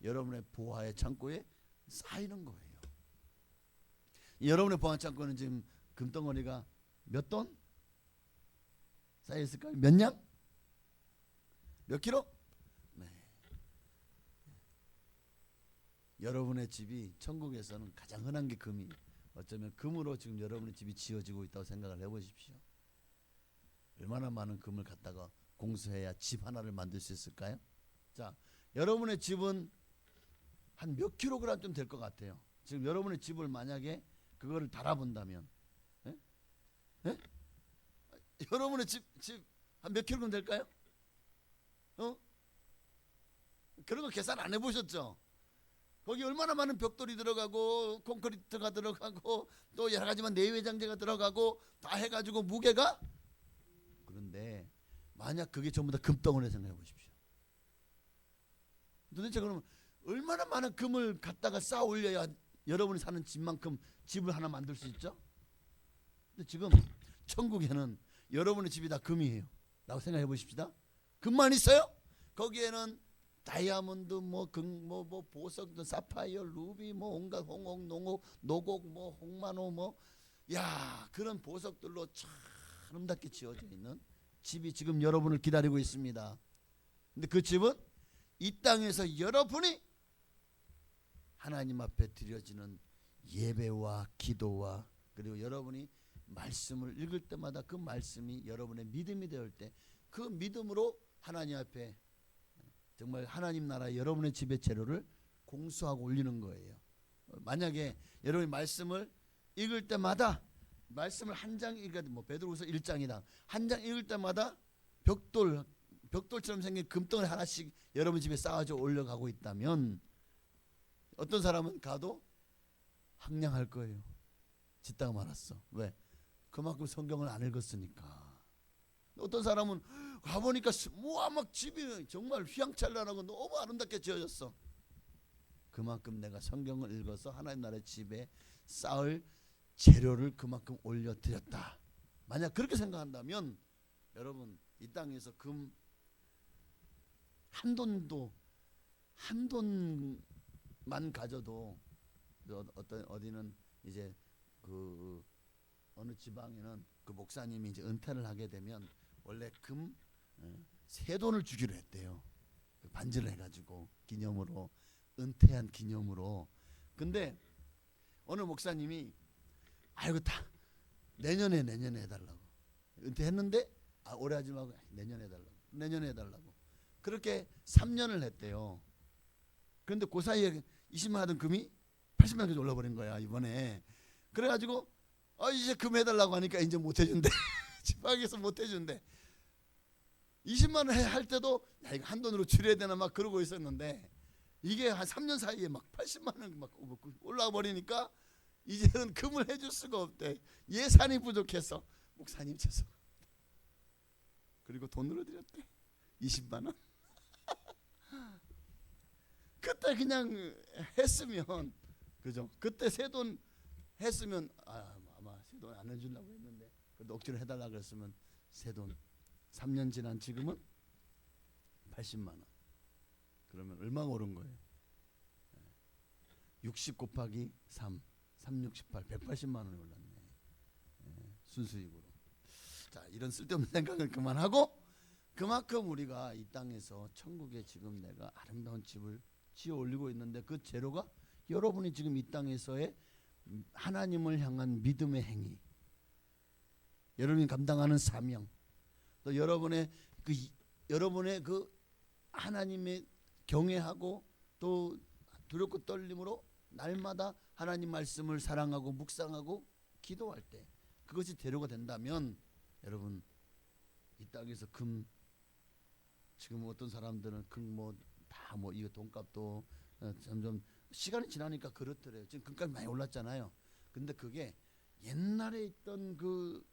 여러분의 보화의 창고에 쌓이는 거예요. 여러분의 보화 창고는 지금 금덩어리가 몇 돈 쌓여 있을까요? 몇 냥? 몇 킬로? 네. 여러분의 집이 천국에서는 가장 흔한 게 금이. 어쩌면 금으로 지금 여러분의 집이 지어지고 있다고 생각을 해보십시오. 얼마나 많은 금을 갖다가 공수해야 집 하나를 만들 수 있을까요? 자, 여러분의 집은 한 몇 킬로그램 될 것 같아요. 지금 여러분의 집을 만약에 그거를 달아본다면, 예? 예? 여러분의 집 한 몇 킬로그램 될까요? 그런 거 계산 안 해보셨죠? 거기 얼마나 많은 벽돌이 들어가고 콘크리트가 들어가고 또 여러 가지만 내외장재가 들어가고 다 해가지고 무게가. 그런데 만약 그게 전부 다 금덩어리 생각해 보십시오. 도대체 그러면 얼마나 많은 금을 갖다가 쌓아 올려야 여러분이 사는 집만큼 집을 하나 만들 수 있죠? 근데 지금 천국에는 여러분의 집이 다 금이에요 라고 생각해 보십시다. 금만 있어요? 거기에는 다이아몬드 뭐 보석 사파이어 루비 뭐 온갖 홍옥 농옥 노곡 뭐 홍만호 뭐 야 그런 보석들로 참 아름답게 지어져 있는 집이 지금 여러분을 기다리고 있습니다. 근데 그 집은 이 땅에서 여러분이 하나님 앞에 드려지는 예배와 기도와 그리고 여러분이 말씀을 읽을 때마다 그 말씀이 여러분의 믿음이 되올 때 그 믿음으로 하나님 앞에 정말 하나님 나라 여러분의 집의 재료를 공수하고 올리는 거예요. 만약에 여러분이 말씀을 읽을 때마다 말씀을 한 장 읽으면 베드로후서 1장이다. 한 장 읽을 때마다 벽돌처럼 생긴 금덩어리 하나씩 여러분 집에 쌓아져 올려가고 있다면 어떤 사람은 가도 황량할 거예요. 짓다가 말았어. 왜? 그만큼 성경을 안 읽었으니까. 어떤 사람은 가보니까 막 집이 정말 휘황찬란하고 너무 아름답게 지어졌어. 그만큼 내가 성경을 읽어서 하나님 나라의 집에 쌓을 재료를 그만큼 올려드렸다. 만약 그렇게 생각한다면 여러분 이 땅에서 금 한 돈만 가져도 어디는 이제 그 어느 지방에는 그 목사님이 이제 은퇴를 하게 되면 원래 금 세 돈을 주기로 했대요. 반지를 해가지고 기념으로 은퇴한 기념으로. 근데 어느 목사님이 아이고 다 내년에 해달라고. 은퇴했는데 올해 하지 말고 내년에 해달라고. 그렇게 3년을 했대요. 그런데 그 사이에 20만 하던 금이 80만까지 올라버린 거야 이번에. 그래가지고 이제 금 해달라고 하니까 이제 못 해준대. 지방에서 못 해준대. 20만 원 할 때도 이거 한 돈으로 줄여야 되나 막 그러고 있었는데 이게 한 3년 사이에 막 80만 원 막 올라와 버리니까 이제는 금을 해줄 수가 없대. 예산이 부족해서. 목사님 죄송합니다. 그리고 돈으로 드렸대. 20만 원. 그때 그냥 했으면, 그죠? 그때 새 돈 했으면 아마 새 돈 안 해주려고 했는데 그래도 억지로 해달라 그랬으면 새 돈 3년 지난 지금은 80만 원. 그러면 얼마가 오른 거예요? 60 곱하기 3, 368, 180만 원이 올랐네. 순수익으로. 자, 이런 쓸데없는 생각을 그만하고 그만큼 우리가 이 땅에서 천국에 지금 내가 아름다운 집을 지어 올리고 있는데 그 재료가 여러분이 지금 이 땅에서의 하나님을 향한 믿음의 행위, 여러분이 감당하는 사명, 또 여러분의 그 하나님의 경외하고 또 두렵고 떨림으로 날마다 하나님 말씀을 사랑하고 묵상하고 기도할 때 그것이 재료가 된다면 여러분 이 땅에서 금, 지금 어떤 사람들은 금 다 이거 돈값도 점점 시간이 지나니까 그렇더래요. 지금 금값이 많이 올랐잖아요. 근데 그게 옛날에 있던 그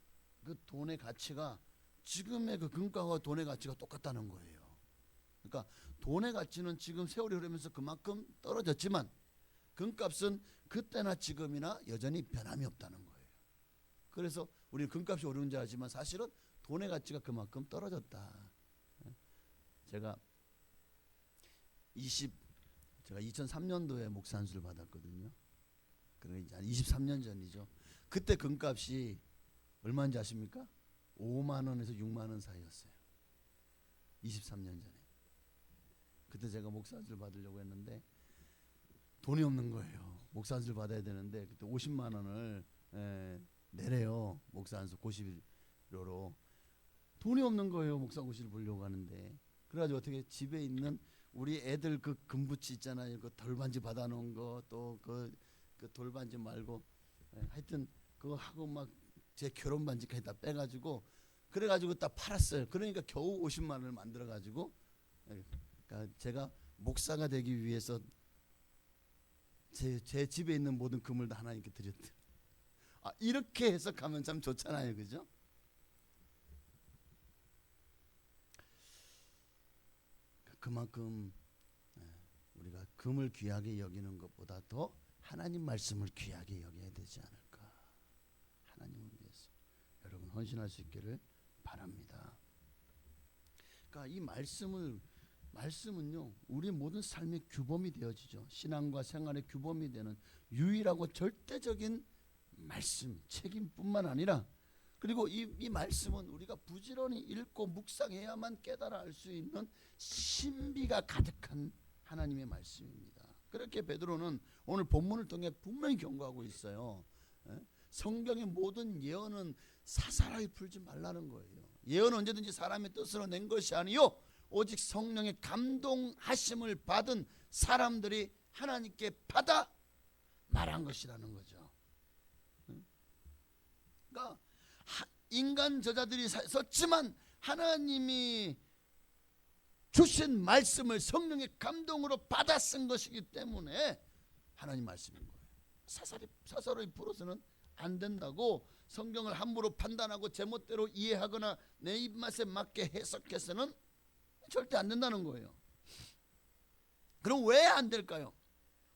돈의 가치가 지금의 그 금값과 돈의 가치가 똑같다는 거예요. 그러니까 돈의 가치는 지금 세월이 흐르면서 그만큼 떨어졌지만 금값은 그때나 지금이나 여전히 변함이 없다는 거예요. 그래서 우리는 금값이 오르는 줄 알지만 사실은 돈의 가치가 그만큼 떨어졌다. 제가 2003년도에 목사 안수를 받았거든요. 그러니까 한 23년 전이죠. 그때 금값이 얼마인지 아십니까? 5만 원에서 6만 원 사이였어요. 23년 전에. 그때 제가 목사 안수를 받으려고 했는데 돈이 없는 거예요. 목사 안수를 받아야 되는데 그때 50만 원을 내래요. 목사 안수 고시료로. 돈이 없는 거예요. 목사 고시를 보려고 하는데. 그래가지고 어떻게 집에 있는 우리 애들 그 금부치 있잖아요. 그 돌반지 받아놓은 거 또 그 돌반지 말고 하여튼 그거 하고 막 제 결혼 반지까지 다 빼가지고 그래가지고 딱 팔았어요. 그러니까 겨우 50만 원을 만들어가지고 그러니까 제가 목사가 되기 위해서 제 집에 있는 모든 금을 다 하나님께 드렸대요. 이렇게 해석하면 참 좋잖아요, 그죠? 그만큼 우리가 금을 귀하게 여기는 것보다 더 하나님 말씀을 귀하게 여겨야 되지 않을까. 하나님을 위해서 여러분 헌신할 수 있기를 바랍니다. 그러니까 이 말씀은요 우리 모든 삶의 규범이 되어지죠. 신앙과 생활의 규범이 되는 유일하고 절대적인 말씀, 책임뿐만 아니라 그리고 이 말씀은 우리가 부지런히 읽고 묵상해야만 깨달아 알 수 있는 신비가 가득한 하나님의 말씀입니다. 그렇게 베드로는 오늘 본문을 통해 분명히 경고하고 있어요. 성경의 모든 예언은 사사로이 풀지 말라는 거예요. 예언은 언제든지 사람의 뜻으로 낸 것이 아니요 오직 성령의 감동하심을 받은 사람들이 하나님께 받아 말한 것이라는 거죠. 그러니까 인간 저자들이 썼지만 하나님이 주신 말씀을 성령의 감동으로 받아 쓴 것이기 때문에 하나님 말씀인 거예요. 사사로이 풀어서는 안 된다고. 성경을 함부로 판단하고 제멋대로 이해하거나 내 입맛에 맞게 해석해서는 절대 안 된다는 거예요. 그럼 왜 안 될까요?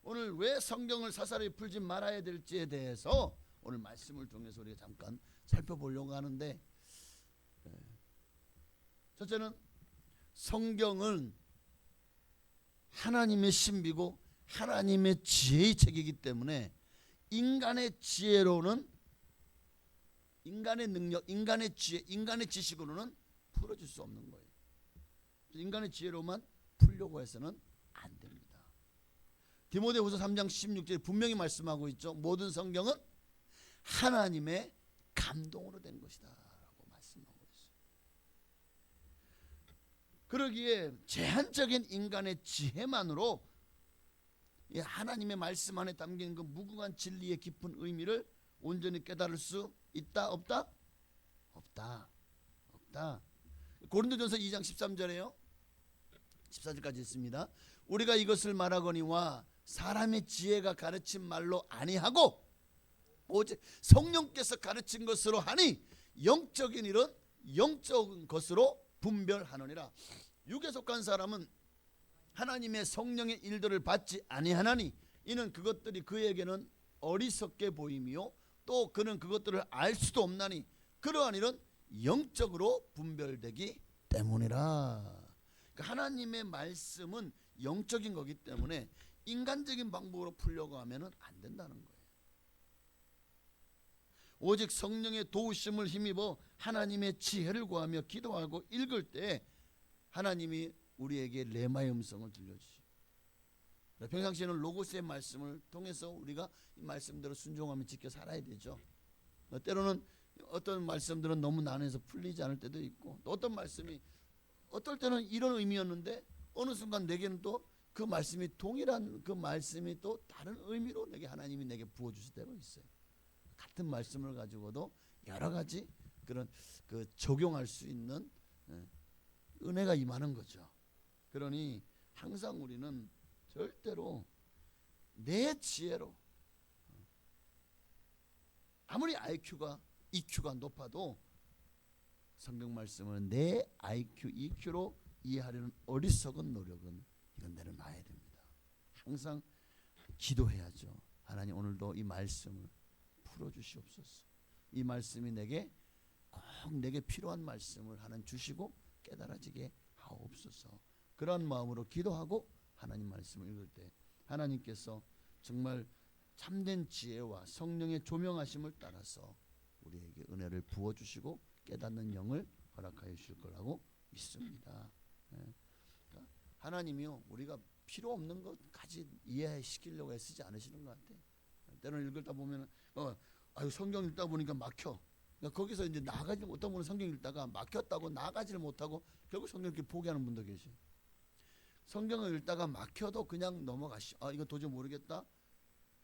오늘 왜 성경을 사사로이 풀지 말아야 될지에 대해서 오늘 말씀을 통해서 우리가 잠깐 살펴보려고 하는데, 첫째는 성경은 하나님의 신비고 하나님의 지혜의 책이기 때문에 인간의 지혜로는, 인간의 능력, 인간의 지혜, 인간의 지식으로는 풀어줄 수 없는 거예요. 인간의 지혜로만 풀려고 해서는 안 됩니다. 디모데후서 3장 16절에 분명히 말씀하고 있죠. 모든 성경은 하나님의 감동으로 된 것이다 라고 말씀하고 있어요. 그러기에 제한적인 인간의 지혜만으로 이 하나님의 말씀 안에 담긴 그 무궁한 진리의 깊은 의미를 온전히 깨달을 수 있다 없다? 없다. 없다. 고린도전서 2장 13절에요. 14절까지 있습니다. 우리가 이것을 말하거니와 사람의 지혜가 가르친 말로 아니하고 오직 성령께서 가르친 것으로 하니 영적인 일은 영적인 것으로 분별하느니라. 육에 속한 사람은 하나님의 성령의 일들을 받지 아니하나니 이는 그것들이 그에게는 어리석게 보이며 또 그는 그것들을 알 수도 없나니 그러한 일은 영적으로 분별되기 때문이라. 그러니까 하나님의 말씀은 영적인 거기 때문에 인간적인 방법으로 풀려고 하면은 안 된다는 거예요. 오직 성령의 도우심을 힘입어 하나님의 지혜를 구하며 기도하고 읽을 때 하나님이 우리에게 레마의 음성을 들려주시고, 평상시에는 로고스의 말씀을 통해서 우리가 이 말씀대로 순종하며 지켜 살아야 되죠. 때로는 어떤 말씀들은 너무 난해서 풀리지 않을 때도 있고, 또 어떤 말씀이 어떨 때는 이런 의미였는데 어느 순간 내게는 또 그 말씀이 동일한 그 말씀이 또 다른 의미로 하나님이 내게 부어주실 때가 있어요. 같은 말씀을 가지고도 여러 가지 그런 그 적용할 수 있는 은혜가 임하는 거죠. 그러니 항상 우리는 절대로 내 지혜로, 아무리 IQ가 EQ가 높아도 성경 말씀은 내 IQ, EQ로 이해하려는 어리석은 노력은 이건 내려놔야 됩니다. 항상 기도해야죠. 하나님 오늘도 이 말씀을 풀어주시옵소서. 이 말씀이 내게 꼭 내게 필요한 말씀을 하나님 주시고 깨달아지게 하옵소서. 그런 마음으로 기도하고 하나님 말씀을 읽을 때 하나님께서 정말 참된 지혜와 성령의 조명하심을 따라서 우리에게 은혜를 부어주시고 깨닫는 영을 허락하여 주실 거라고 믿습니다. 그러니까 하나님이요, 우리가 필요 없는 것까지 이해시키려고 애쓰지 않으시는 것 같아요. 때로는 읽다 보면 성경 읽다 보니까 막혀. 그러니까 거기서 이제 나가지 못한 분은 성경 읽다가 막혔다고 나가지를 못하고 결국 성경 이렇게 포기하는 분도 계셔요. 성경을 읽다가 막혀도 그냥 넘어가시오. 이거 도저히 모르겠다.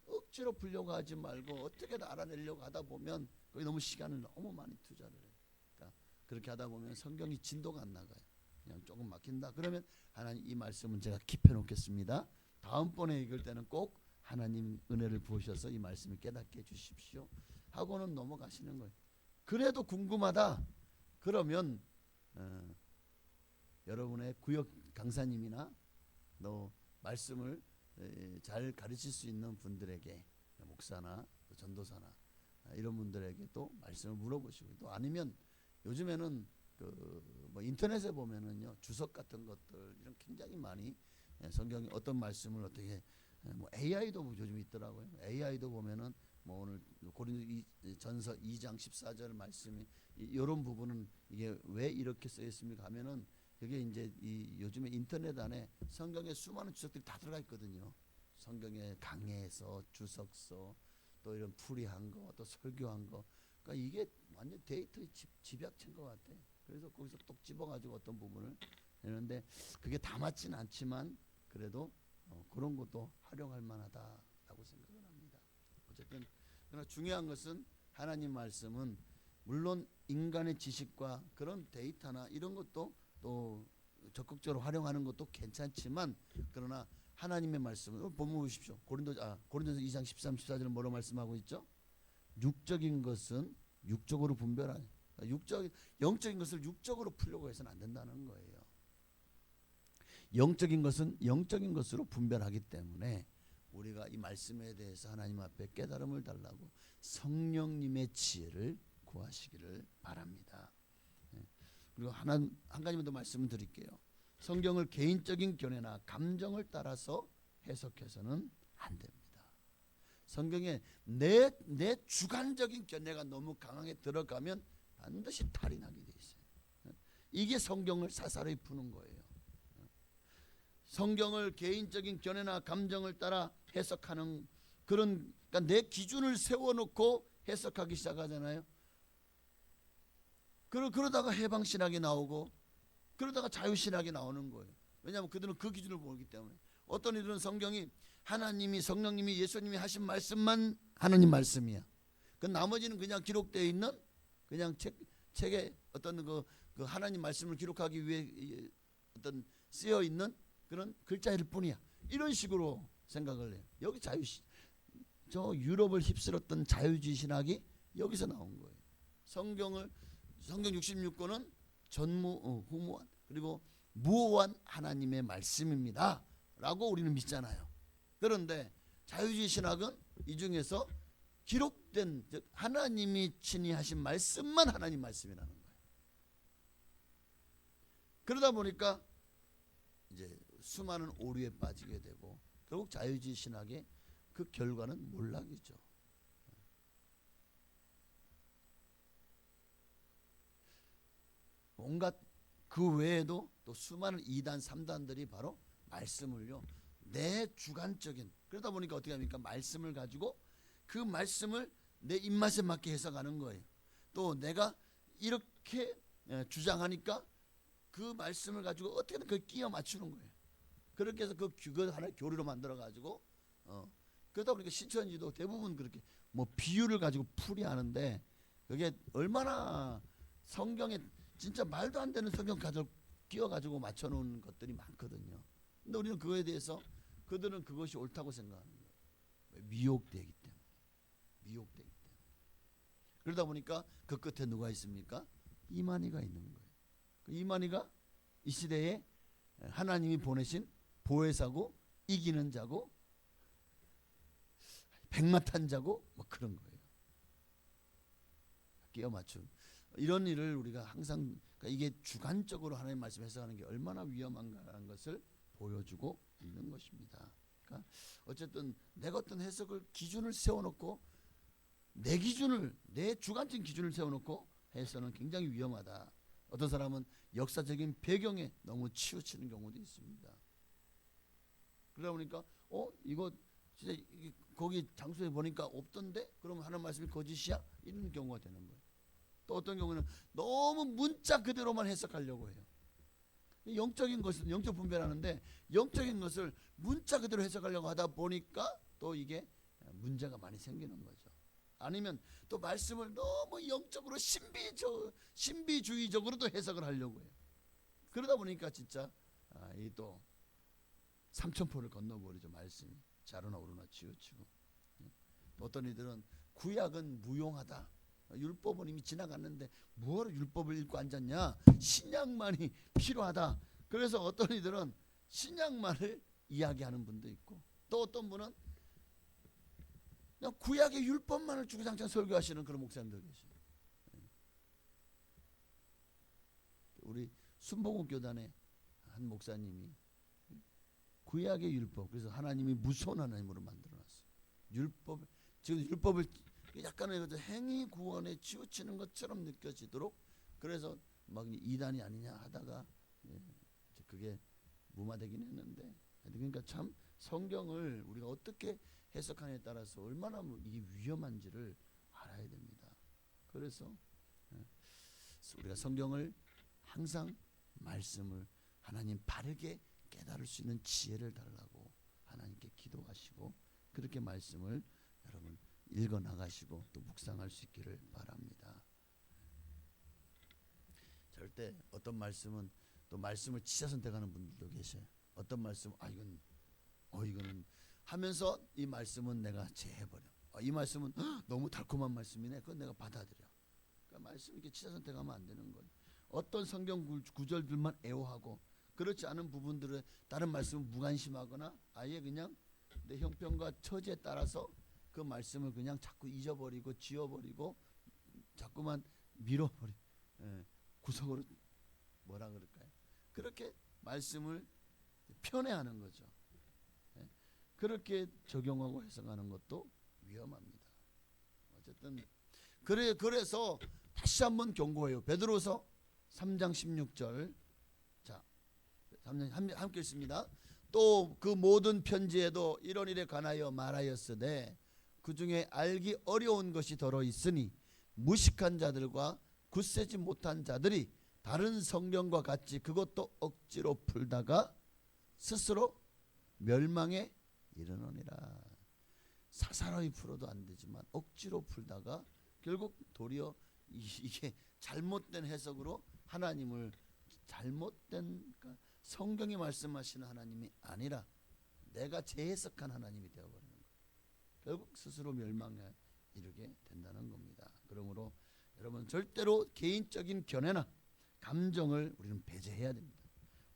억지로 풀려고 하지 말고 어떻게든 알아내려고 하다 보면 거기 너무 시간을 너무 많이 투자를 해요. 그러니까 그렇게 하다 보면 성경이 진도가 안 나가요. 그냥 조금 막힌다. 그러면 하나님 이 말씀은 제가 깊혀놓겠습니다. 다음번에 읽을 때는 꼭 하나님 은혜를 부으셔서 이 말씀을 깨닫게 해주십시오 하고는 넘어가시는 거예요. 그래도 궁금하다 그러면 여러분의 구역 강사님이나 또 말씀을 잘 가르칠 수 있는 분들에게, 목사나 전도사나 이런 분들에게 또 말씀을 물어보시고, 또 아니면 요즘에는 뭐 인터넷에 보면은요 주석 같은 것들 이런 굉장히 많이 성경이 어떤 말씀을 어떻게 뭐 AI도 요즘 있더라고요. AI도 보면은 뭐 오늘 고린도전서 2장 14절 말씀이 이런 부분은 이게 왜 이렇게 쓰여 있습니까 하면은 그게 이제 이 요즘에 인터넷 안에 성경에 수많은 주석들이 다 들어가 있거든요. 성경의 강해서 주석서 또 이런 풀이한 거 또 설교한 거, 그러니까 이게 완전 데이터의 집약체인 것 같아. 그래서 거기서 똑 집어가지고 어떤 부분을 내는데 그게 다 맞지는 않지만 그래도 그런 것도 활용할 만하다라고 생각을 합니다. 어쨌든 그러나 중요한 것은 하나님 말씀은 물론 인간의 지식과 그런 데이터나 이런 것도 또 적극적으로 활용하는 것도 괜찮지만, 그러나 하나님의 말씀을 본문 보십시오. 고린도전서 2장 13, 14절은 뭐로 말씀하고 있죠? 육적인 것은 육적으로 분별하니, 영적인 것을 육적으로 풀려고 해서는 안 된다는 거예요. 영적인 것은 영적인 것으로 분별하기 때문에 우리가 이 말씀에 대해서 하나님 앞에 깨달음을 달라고 성령님의 지혜를 구하시기를 바랍니다. 그리고 한 가지만 더 말씀을 드릴게요. 성경을 개인적인 견해나 감정을 따라서 해석해서는 안 됩니다. 성경에 내 주관적인 견해가 너무 강하게 들어가면 반드시 탈이 나게 돼 있어요. 이게 성경을 사사로이 푸는 거예요. 성경을 개인적인 견해나 감정을 따라 해석하는 그런, 그러니까 내 기준을 세워놓고 해석하기 시작하잖아요. 그러다가 해방신학이 나오고 그러다가 자유신학이 나오는 거예요. 왜냐하면 그들은 그 기준을 모르기 때문에. 어떤 이들은 성경이 하나님이 성령님이 예수님이 하신 말씀만 하나님 말씀이야. 그 나머지는 그냥 기록되어 있는 그냥 책에 어떤 그 하나님 말씀을 기록하기 위해 어떤 쓰여 있는 그런 글자일 뿐이야. 이런 식으로 생각을 해요. 여기 저 유럽을 휩쓸었던 자유주의 신학이 여기서 나온 거예요. 성경 66권은 후무한 그리고 무오한 하나님의 말씀입니다 라고 우리는 믿잖아요. 그런데 자유주의 신학은 이 중에서 기록된 즉 하나님이 친히 하신 말씀만 하나님 말씀이라는 거예요. 그러다 보니까 이제 수많은 오류에 빠지게 되고 결국 자유주의 신학의 그 결과는 몰락이죠. 온갖 그 외에도 또 수많은 2단 3단들이 바로 말씀을요 내 주관적인 그러다 보니까 어떻게 합니까? 말씀을 가지고 그 말씀을 내 입맛에 맞게 해석하는 거예요. 또 내가 이렇게 주장하니까 그 말씀을 가지고 어떻게든 그걸 끼워 맞추는 거예요. 그렇게 해서 그걸 하나의 교리로 만들어 가지고 그러다 보니까 신천지도 대부분 그렇게 뭐 비유를 가지고 풀이하는데 그게 얼마나 성경에 진짜 말도 안 되는 성경 가지고 끼워 가지고 맞춰 놓은 것들이 많거든요. 근데 우리는 그거에 대해서 그들은 그것이 옳다고 생각하는 거예요. 미혹되기 때문에. 그러다 보니까 그 끝에 누가 있습니까? 이만희가 있는 거예요. 그 이만희가 이 시대에 하나님이 보내신 보혜사고 이기는 자고 백마탄 자고 뭐 그런 거예요. 끼워 맞춘 이런 일을 우리가 항상 그러니까 이게 주관적으로 하나님 말씀 해석하는 게 얼마나 위험한가라는 것을 보여주고 있는 것입니다. 그러니까 어쨌든 내가 어떤 해석을 기준을 세워놓고 내 주관적인 기준을 세워놓고 해서는 굉장히 위험하다. 어떤 사람은 역사적인 배경에 너무 치우치는 경우도 있습니다. 그러다 보니까 이거 진짜 거기 장소에 보니까 없던데 그러면 하나님 말씀이 거짓이야? 이런 경우가 되는 거예요. 또 어떤 경우는 너무 문자 그대로만 해석하려고 해요. 영적인 것은 영적 분별하는데 영적인 것을 문자 그대로 해석하려고 하다 보니까 또 이게 문제가 많이 생기는 거죠. 아니면 또 말씀을 너무 영적으로 신비주의적으로도 해석을 하려고 해요. 그러다 보니까 진짜 이 또 삼천포를 건너버리죠. 말씀이 좌로나 우로나 치우치고. 어떤 이들은 구약은 무용하다. 율법은 이미 지나갔는데 뭐하러 율법을 읽고 앉았냐. 신약만이 필요하다. 그래서 어떤 이들은 신약만을 이야기하는 분도 있고 또 어떤 분은 그냥 구약의 율법만을 주구장창 설교하시는 그런 목사님들 계셔요. 우리 순복음 교단의 한 목사님이 구약의 율법 그래서 하나님이 무서운 하나님으로 만들어놨어요. 지금 율법을 약간의 행위 구원에 치우치는 것처럼 느껴지도록 그래서 막 이단이 아니냐 하다가 그게 무마되긴 했는데 그러니까 참 성경을 우리가 어떻게 해석하느냐에 따라서 얼마나 이게 위험한지를 알아야 됩니다. 그래서 우리가 성경을 항상 말씀을 하나님 바르게 깨달을 수 있는 지혜를 달라고 하나님께 기도하시고 그렇게 말씀을 여러분 읽어 나가시고 또 묵상할 수 있기를 바랍니다. 절대 어떤 말씀은 또 말씀을 취사 선택하는 분들도 계셔요. 어떤 말씀 이거는 하면서 이 말씀은 내가 제해버려. 이 말씀은 너무 달콤한 말씀이네. 그건 내가 받아들여. 그러니까 말씀 이렇게 취사 선택하면 안 되는 거예요. 어떤 성경 구절들만 애호하고 그렇지 않은 부분들을 다른 말씀을 무관심하거나 아예 그냥 내 형편과 처지에 따라서 그 말씀을 그냥 자꾸 잊어버리고 지워버리고 자꾸만 밀어버리 구석으로 뭐라 그럴까요? 그렇게 말씀을 편애하는 거죠. 그렇게 적용하고 해석하는 것도 위험합니다. 어쨌든 그래서 다시 한번 경고해요. 베드로서 3장 16절 자 함께 읽습니다. 또 그 모든 편지에도 이런 일에 관하여 말하였으되 그 중에 알기 어려운 것이 더러 있으니 무식한 자들과 굳세지 못한 자들이 다른 성경과 같이 그것도 억지로 풀다가 스스로 멸망에 이르느니라. 사사로이 풀어도 안 되지만 억지로 풀다가 결국 도리어 이게 잘못된 해석으로 하나님을 잘못된, 그러니까 성경이 말씀하시는 하나님이 아니라 내가 재해석한 하나님이 되어버리는 거예요. 결국 스스로 멸망에 이르게 된다는 겁니다. 그러므로 여러분 절대로 개인적인 견해나 감정을 우리는 배제해야 됩니다.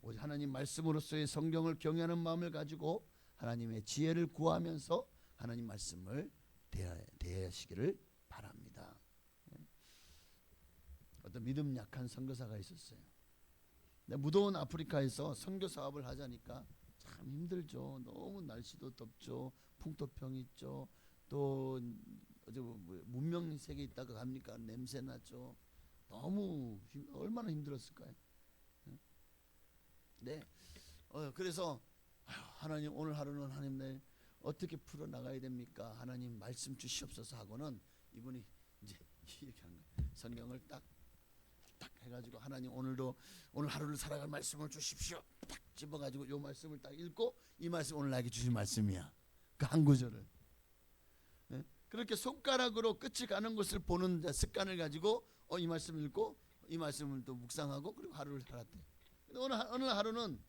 오직 하나님 말씀으로서의 성경을 경외하는 마음을 가지고 하나님의 지혜를 구하면서 하나님 말씀을 대하시기를 바랍니다. 어떤 믿음 약한 선교사가 있었어요. 근데 무더운 아프리카에서 선교 사업을 하자니까 참 힘들죠. 너무 날씨도 덥죠. 풍토병 있죠. 또 문명 세계 있다가 갑니까? 냄새 나죠. 너무 얼마나 힘들었을까요? 네. 그래서 하나님 오늘 하루는 하나님 내 어떻게 풀어 나가야 됩니까? 하나님 말씀 주시옵소서 하고는 이분이 이제 이렇게 한 거예요. 성경을 딱 해가지고 하나님 오늘도 오늘 하루를 살아갈 말씀을 주십시오. 딱 집어가지고 요 말씀을 딱 읽고 이 말씀 오늘 나에게 주신 말씀이야. 그 한 구절을. 그렇게 손가락으로 끝이 가는 것을 보는 습관을 가지고 이 말씀 읽고 이 말씀을 또 묵상하고 그리고 하루를 살았대. 어느 하루는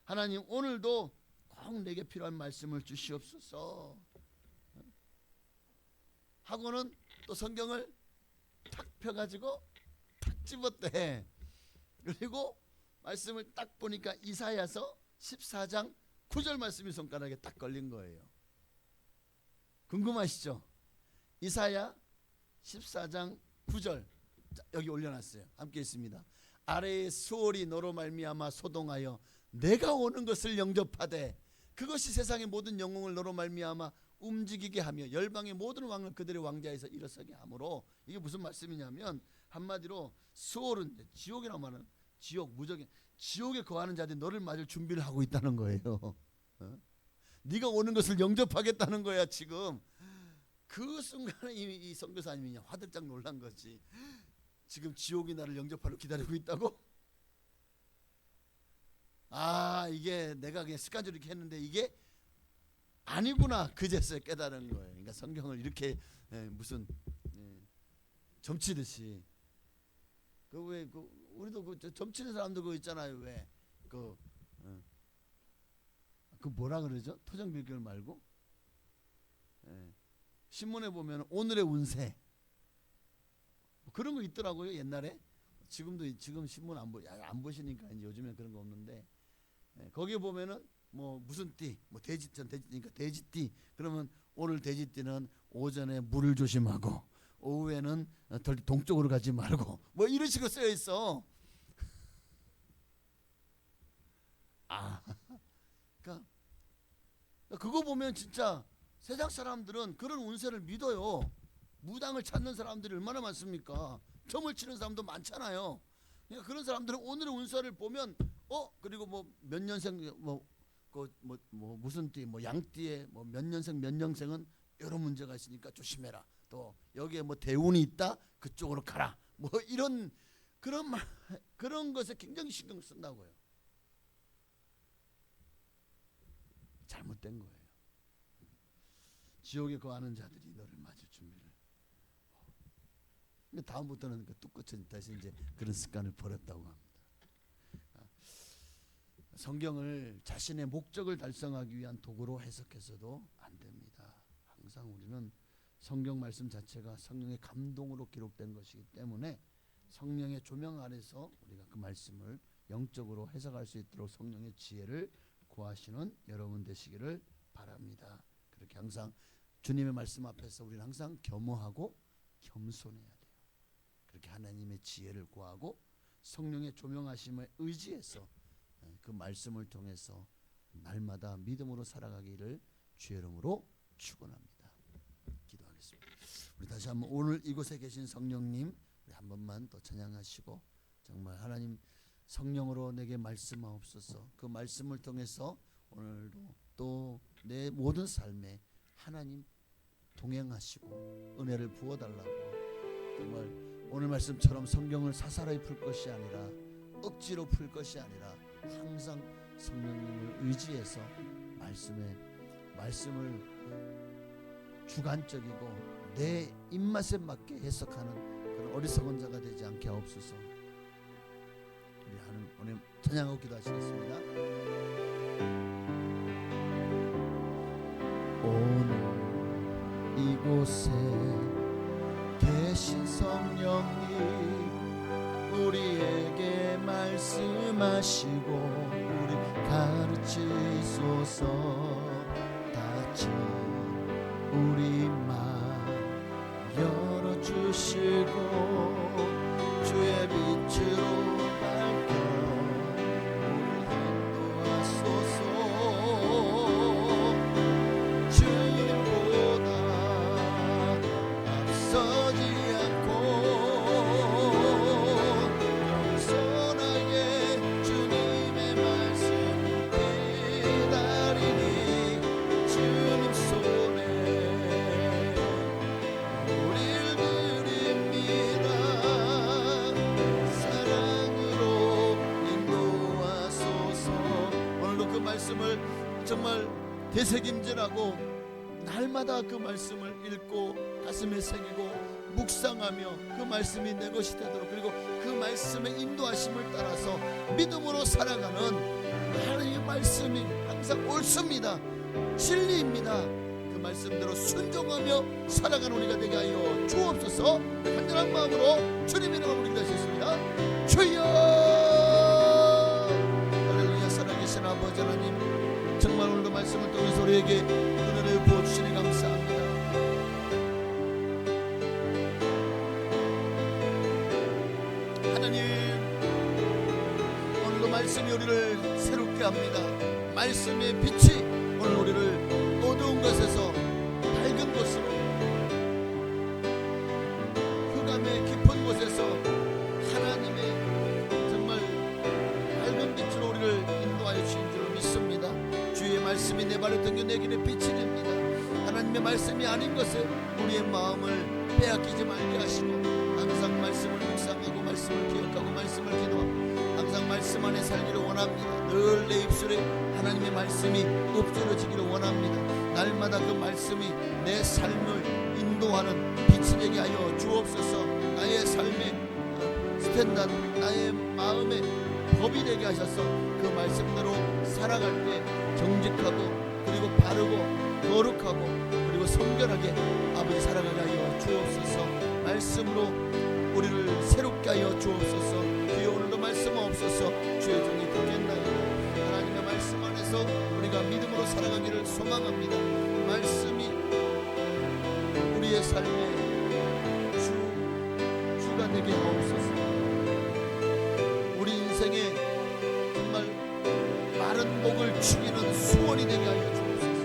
하나님 오늘도 꼭 내게 필요한 말씀을 주시옵소서 하고는 또 성경을 탁 펴가지고 탁 집었대. 그리고 말씀을 딱 보니까 이사야서 14장 9절 말씀이 손가락에 딱 걸린 거예요. 궁금하시죠? 이사야 14장 9절 여기 올려놨어요. 함께 있습니다. 아래의 수월이 너로 말미암아 소동하여 내가 오는 것을 영접하되 그것이 세상의 모든 영웅을 너로 말미암아 움직이게 하며 열방의 모든 왕을 그들의 왕자에서 일어서게 하므로, 이게 무슨 말씀이냐면 한마디로 수월은 지옥이라고 말하는 지옥, 무적이 지옥에 거하는 자들이 너를 맞을 준비를 하고 있다는 거예요. 네가 오는 것을 영접하겠다는 거야. 지금 그 순간에 이 선교사님이 화들짝 놀란 거지. 지금 지옥이 나를 영접하러 기다리고 있다고? 이게 내가 그냥 습관적으로 이렇게 했는데 이게 아니구나. 그제서야 깨달은 거예요. 그러니까 성경을 이렇게 무슨 점치듯이 우리도 점치는 사람도 그거 있잖아요. 왜 그 뭐라 그러죠? 토정빌결 말고 신문에 보면 오늘의 운세 뭐 그런 거 있더라고요. 옛날에. 지금 신문 안 보시니까 이제 요즘엔 그런 거 없는데 거기에 보면은 뭐 무슨 띠, 뭐 돼지띠, 돼지띠니까 돼지띠. 그러면 오늘 돼지띠는 오전에 물을 조심하고 오후에는 동쪽으로 가지 말고 뭐 이런 식으로 쓰여 있어. 그러니까 그거 보면 진짜 세상 사람들은 그런 운세를 믿어요. 무당을 찾는 사람들이 얼마나 많습니까? 점을 치는 사람도 많잖아요. 그러니까 그런 사람들은 오늘의 운세를 보면 그리고 뭐 몇 년생 무슨 띠, 뭐 양띠에 뭐 몇 년생 몇 년생은 이런 문제가 있으니까 조심해라. 또 여기에 뭐 대운이 있다. 그쪽으로 가라. 뭐 이런 그런 것에 굉장히 신경을 쓴다고요. 잘못된 거예요. 지옥에 거하는 자들이 너를 맞을 준비를. 근데 다음부터는 뚝끝은 다시 이제 그런 습관을 버렸다고 합니다. 성경을 자신의 목적을 달성하기 위한 도구로 해석해서도 안 됩니다. 항상 우리는 성경 말씀 자체가 성령의 감동으로 기록된 것이기 때문에 성령의 조명 아래서 우리가 그 말씀을 영적으로 해석할 수 있도록 성령의 지혜를 구하시는 여러분 되시기를 바랍니다. 그렇게 항상 주님의 말씀 앞에서 우리는 항상 겸허하고 겸손해야 돼요. 그렇게 하나님의 지혜를 구하고 성령의 조명하심을 의지해서 그 말씀을 통해서 날마다 믿음으로 살아가기를 주의 이름으로 축원합니다. 기도하겠습니다. 우리 다시 한번 오늘 이곳에 계신 성령님 우리 한 번만 더 찬양하시고 정말 하나님 성령으로 내게 말씀하옵소서. 그 말씀을 통해서 오늘도 또 내 모든 삶에 하나님 동행하시고 은혜를 부어달라고, 정말 오늘 말씀처럼 성경을 사사로이 풀 것이 아니라 억지로 풀 것이 아니라 항상 성령님을 의지해서 말씀을 주관적이고 내 입맛에 맞게 해석하는 그런 어리석은 자가 되지 않게 하옵소서. 우리 하나님 오늘 찬양하고 기도하시겠습니다. 오늘 이곳에 계신 성령님, 우리에게 말씀하시고 우리 가르치소서. 다시 우리 마음 열어주시고 주의 빛으로 밝혀 우리를 인도하소서. 주님보다 앞서지 않고 겸손하게 주님의 말씀 기다리니 주님 손에 우릴 드립니다. 사랑으로 인도하소서. 오늘도 그 말씀을 정말 되새김질하고 날마다 그 말씀을 읽고 가슴에 새기고 묵상하며 그 말씀이 내 것이 되도록, 그리고 그 말씀의 인도하심을 따라서 믿음으로 살아가는 하나님의 말씀이 항상 옳습니다. 진리입니다. 그 말씀대로 순종하며 살아가는 우리가 되게 하여 주옵소서. 간절한 마음으로 주님의 이름으로 기도하겠습니다. 주여. 할렐루야. 살아계신 아버지 하나님, 정말 오늘도 말씀을 통해서 우리에게 은혜를 부어주시니 감사합니다. 하나님, 오늘도 말씀이 우리를 새롭게 합니다. 말씀의 빛이 오늘 우리를 어두운 것에서 밝은 곳으로, 흑암의 깊은 곳에서 하나님의 정말 밝은 빛으로 우리를 인도하여 주신 줄 믿습니다. 주의 말씀이 내 발을 등겨 내 길에 빛이 됩니다. 하나님의 말씀이 아닌 것에 우리의 마음을 빼앗기지 말게 하시고 항상 말씀을 묵상하고 말씀을 기억하고 말씀을 기도하고 항상 말씀 안에 살기를 원합니다. 늘 내 입술에 하나님의 말씀이 엎드려지기를 원합니다. 날마다 그 말씀이 내 삶을 인도하는 빛이 되게 하여 주옵소서. 나의 삶의 스탠다드, 나의 마음의 법이 되게 하셔서 그 말씀대로 살아갈 때 정직하고 그리고 바르고 거룩하고 그리고 성결하게 아버지 살아가게 하여 주옵소서. 말씀으로 우리를 새롭게 하여 주옵소서. 주여 오늘도 말씀 없어서 주의 종이 듣겠나이다. 하나님의 말씀 안에서 우리가 믿음으로 살아가기를 소망합니다. 말씀이 우리의 삶의 주가 되게 하옵소서. 우리 인생에 정말 마른 목을 축이는 수원이 되게 하여 주옵소서.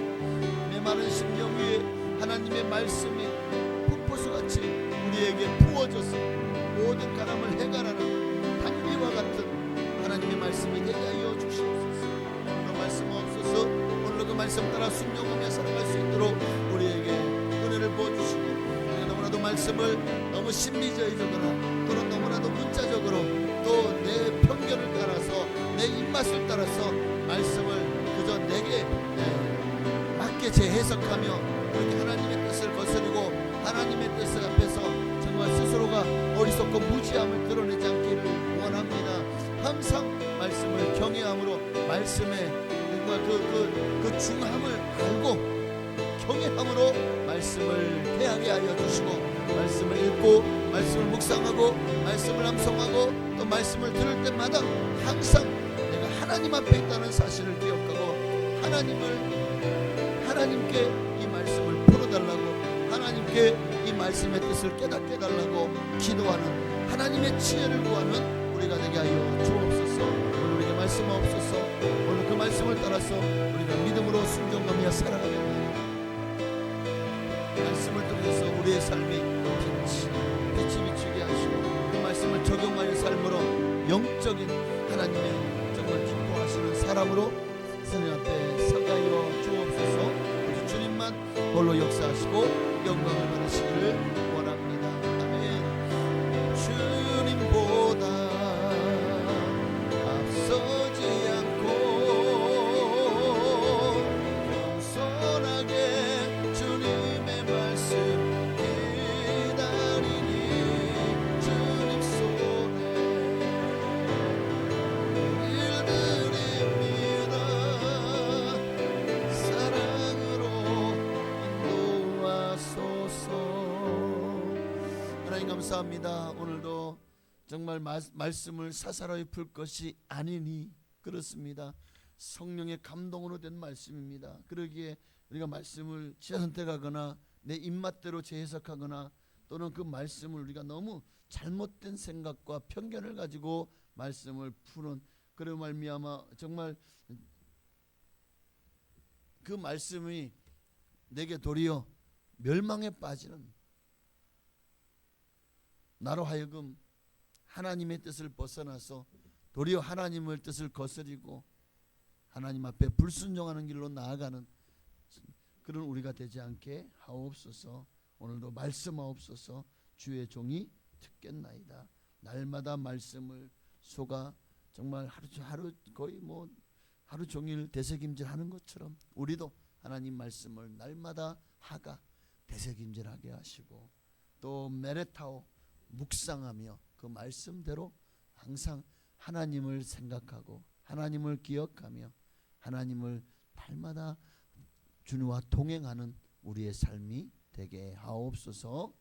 메마른 심령 위에 하나님의 말씀이 폭포수같이 우리에게 부어져서 모든 가람을 해결하는 단비와 같은 하나님의 말씀이 되게 하여 주시옵소서. 오늘도 말씀 없어서 오늘도 그 말씀 따라 순종하며 살아갈 수 있도록 우리에게 은혜를 부어주시고, 우리가 너무나도 말씀을 너무 심리적이거나 또는 너무나도 문자적으로 또 내 편견을 따라서 내 입맛을 따라서 말씀을 그저 내게 맞게 재해석하며 그렇게 하나님의 뜻을 거스르고 하나님의 뜻 앞에서 정말 스스로가 어리석고 무지함을 드러내지 않기를 원합니다. 항상 말씀을 경외함으로 말씀의 정말 그 중함을 알고 경외함으로 말씀을 대하게 하여 주시고, 말씀을 읽고 말씀을 묵상하고 말씀을 암송하고 또 말씀을 들을 때마다 항상 내가 하나님 앞에 있다는 사실을 기억하고 하나님께 이 말씀을 풀어달라고, 하나님께 이 말씀의 뜻을 깨닫게 해달라고 기도하는 하나님의 지혜를 구하는 우리가 되게 하여 주옵소서. 오늘 우리에게 말씀 없어서 오늘 그 말씀을 따라서 우리가 믿음으로 순종하며 살아가게 합니다. 말씀을 통해서 우리의 삶이 빛이 비추게 하시고 그 말씀을 적용하여 삶으로 영적인 하나님의 정말 기뻐하시는 사람으로 하나님 앞에 서게 하여 주옵소서. 주님만 홀로 역사하시고 영광을 받으시기를 원합니다. 아멘. 주님보다 앞서지 않고 겸손하게 주님의 말씀 기다리니 주님 손에 일 드립니다. 사랑으로 인도하소서. 하나님 감사합니다. 오늘도 정말 말씀을 사사로이 풀 것이 아니니 그렇습니다. 성령의 감동으로 된 말씀입니다. 그러기에 우리가 말씀을 지하 선택하거나 내 입맛대로 재해석하거나 또는 그 말씀을 우리가 너무 잘못된 생각과 편견을 가지고 말씀을 푸는 그런 말미암아 정말 그 말씀이 내게 도리어 멸망에 빠지는, 나로 하여금 하나님의 뜻을 벗어나서 도리어 하나님의 뜻을 거스리고 하나님 앞에 불순종하는 길로 나아가는 그런 우리가 되지 않게 하옵소서. 오늘도 말씀하옵소서. 주의 종이 듣겠나이다. 날마다 말씀을 속아 정말 하루 거의 뭐 하루 종일 되새김질하는 것처럼 우리도 하나님 말씀을 날마다 하가 되새김질하게 하시고 또 메레타오 묵상하며 그 말씀대로 항상 하나님을 생각하고 하나님을 기억하며 하나님을 날마다 주님과 동행하는 우리의 삶이 되게 하옵소서.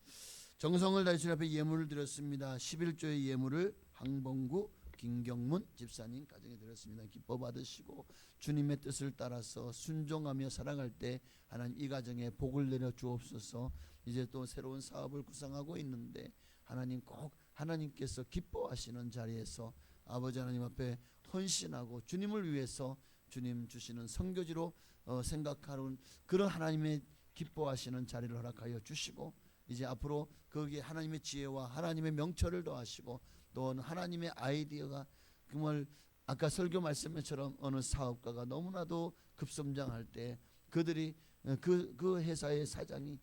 정성을 다해 주님 앞에 예물을 드렸습니다. 11조의 예물을 황봉구 김경문 집사님 가정에 드렸습니다. 기뻐 받으시고 주님의 뜻을 따라서 순종하며 살아갈 때 하나님 이 가정에 복을 내려 주옵소서. 이제 또 새로운 사업을 구상하고 있는데 하나님 꼭 하나님께서 기뻐하시는 자리에서 아버지 하나님 앞에 헌신하고 주님을 위해서 주님 주시는 선교지로 생각하는 그런 하나님의 기뻐하시는 자리를 허락하여 주시고 이제 앞으로 거기에 하나님의 지혜와 하나님의 명철을 더하시고 또 하나님의 아이디어가 정말 아까 설교 말씀처럼 어느 사업가가 너무나도 급성장할 때 그들이 그 회사의 사장이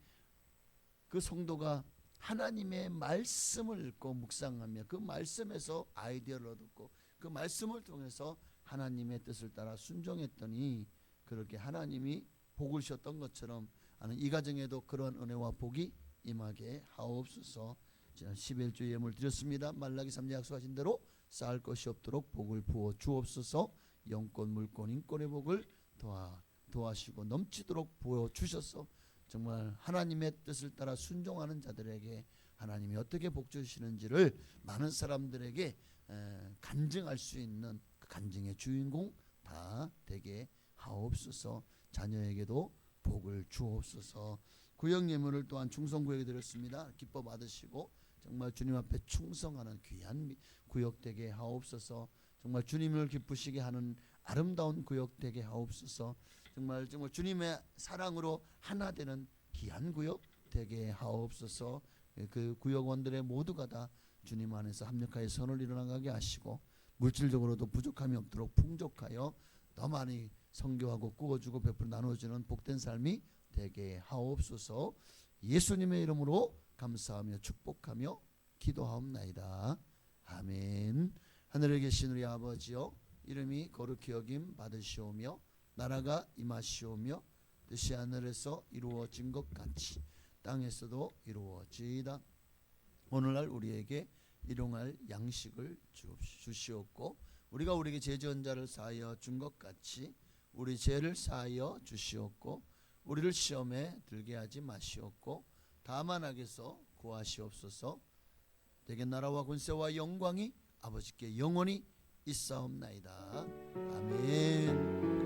그 성도가 하나님의 말씀을 읽고 묵상하며 그 말씀에서 아이디어를 얻었고 그 말씀을 통해서 하나님의 뜻을 따라 순종했더니 그렇게 하나님이 복을 주셨던 것처럼 이 가정에도 그런 은혜와 복이 임하게 하옵소서. 지난 11주 예물 드렸습니다. 말라기 3장 약속하신 대로 쌓을 것이 없도록 복을 부어 주옵소서. 영권 물권 인권의 복을 도와시고 넘치도록 부어 주셔서 정말 하나님의 뜻을 따라 순종하는 자들에게 하나님이 어떻게 복 주시는지를 많은 사람들에게 간증할 수 있는 그 간증의 주인공 다 되게 하옵소서. 자녀에게도 복을 주옵소서. 구역 예물을 또한 충성구역에 드렸습니다. 기뻐 받으시고 정말 주님 앞에 충성하는 귀한 구역 되게 하옵소서. 정말 주님을 기쁘시게 하는 아름다운 구역 되게 하옵소서. 정말 주님의 사랑으로 하나 되는 귀한 구역 되게 하옵소서. 그 구역원들의 모두가 다 주님 안에서 합력하여 선을 일어나가게 하시고 물질적으로도 부족함이 없도록 풍족하여 더 많이 선교하고 꾸어주고 베풀어 나눠주는 복된 삶이 되게 하옵소서. 예수님의 이름으로 감사하며 축복하며 기도하옵나이다. 아멘. 하늘에 계신 우리 아버지여, 이름이 거룩히 여김 받으시오며 나라가 임하시오며 뜻이 하늘에서 이루어진 것 같이 땅에서도 이루어지이다. 오늘날 우리에게 일용할 양식을 주시옵고 우리가 우리에게 죄 지은 자를 사하여 준 것 같이 우리 죄를 사하여 주시옵고 우리를 시험에 들게 하지 마시옵고 다만 악에서 구하시옵소서. 대개 나라와 권세와 영광이 아버지께 영원히 있사옵나이다. 아멘.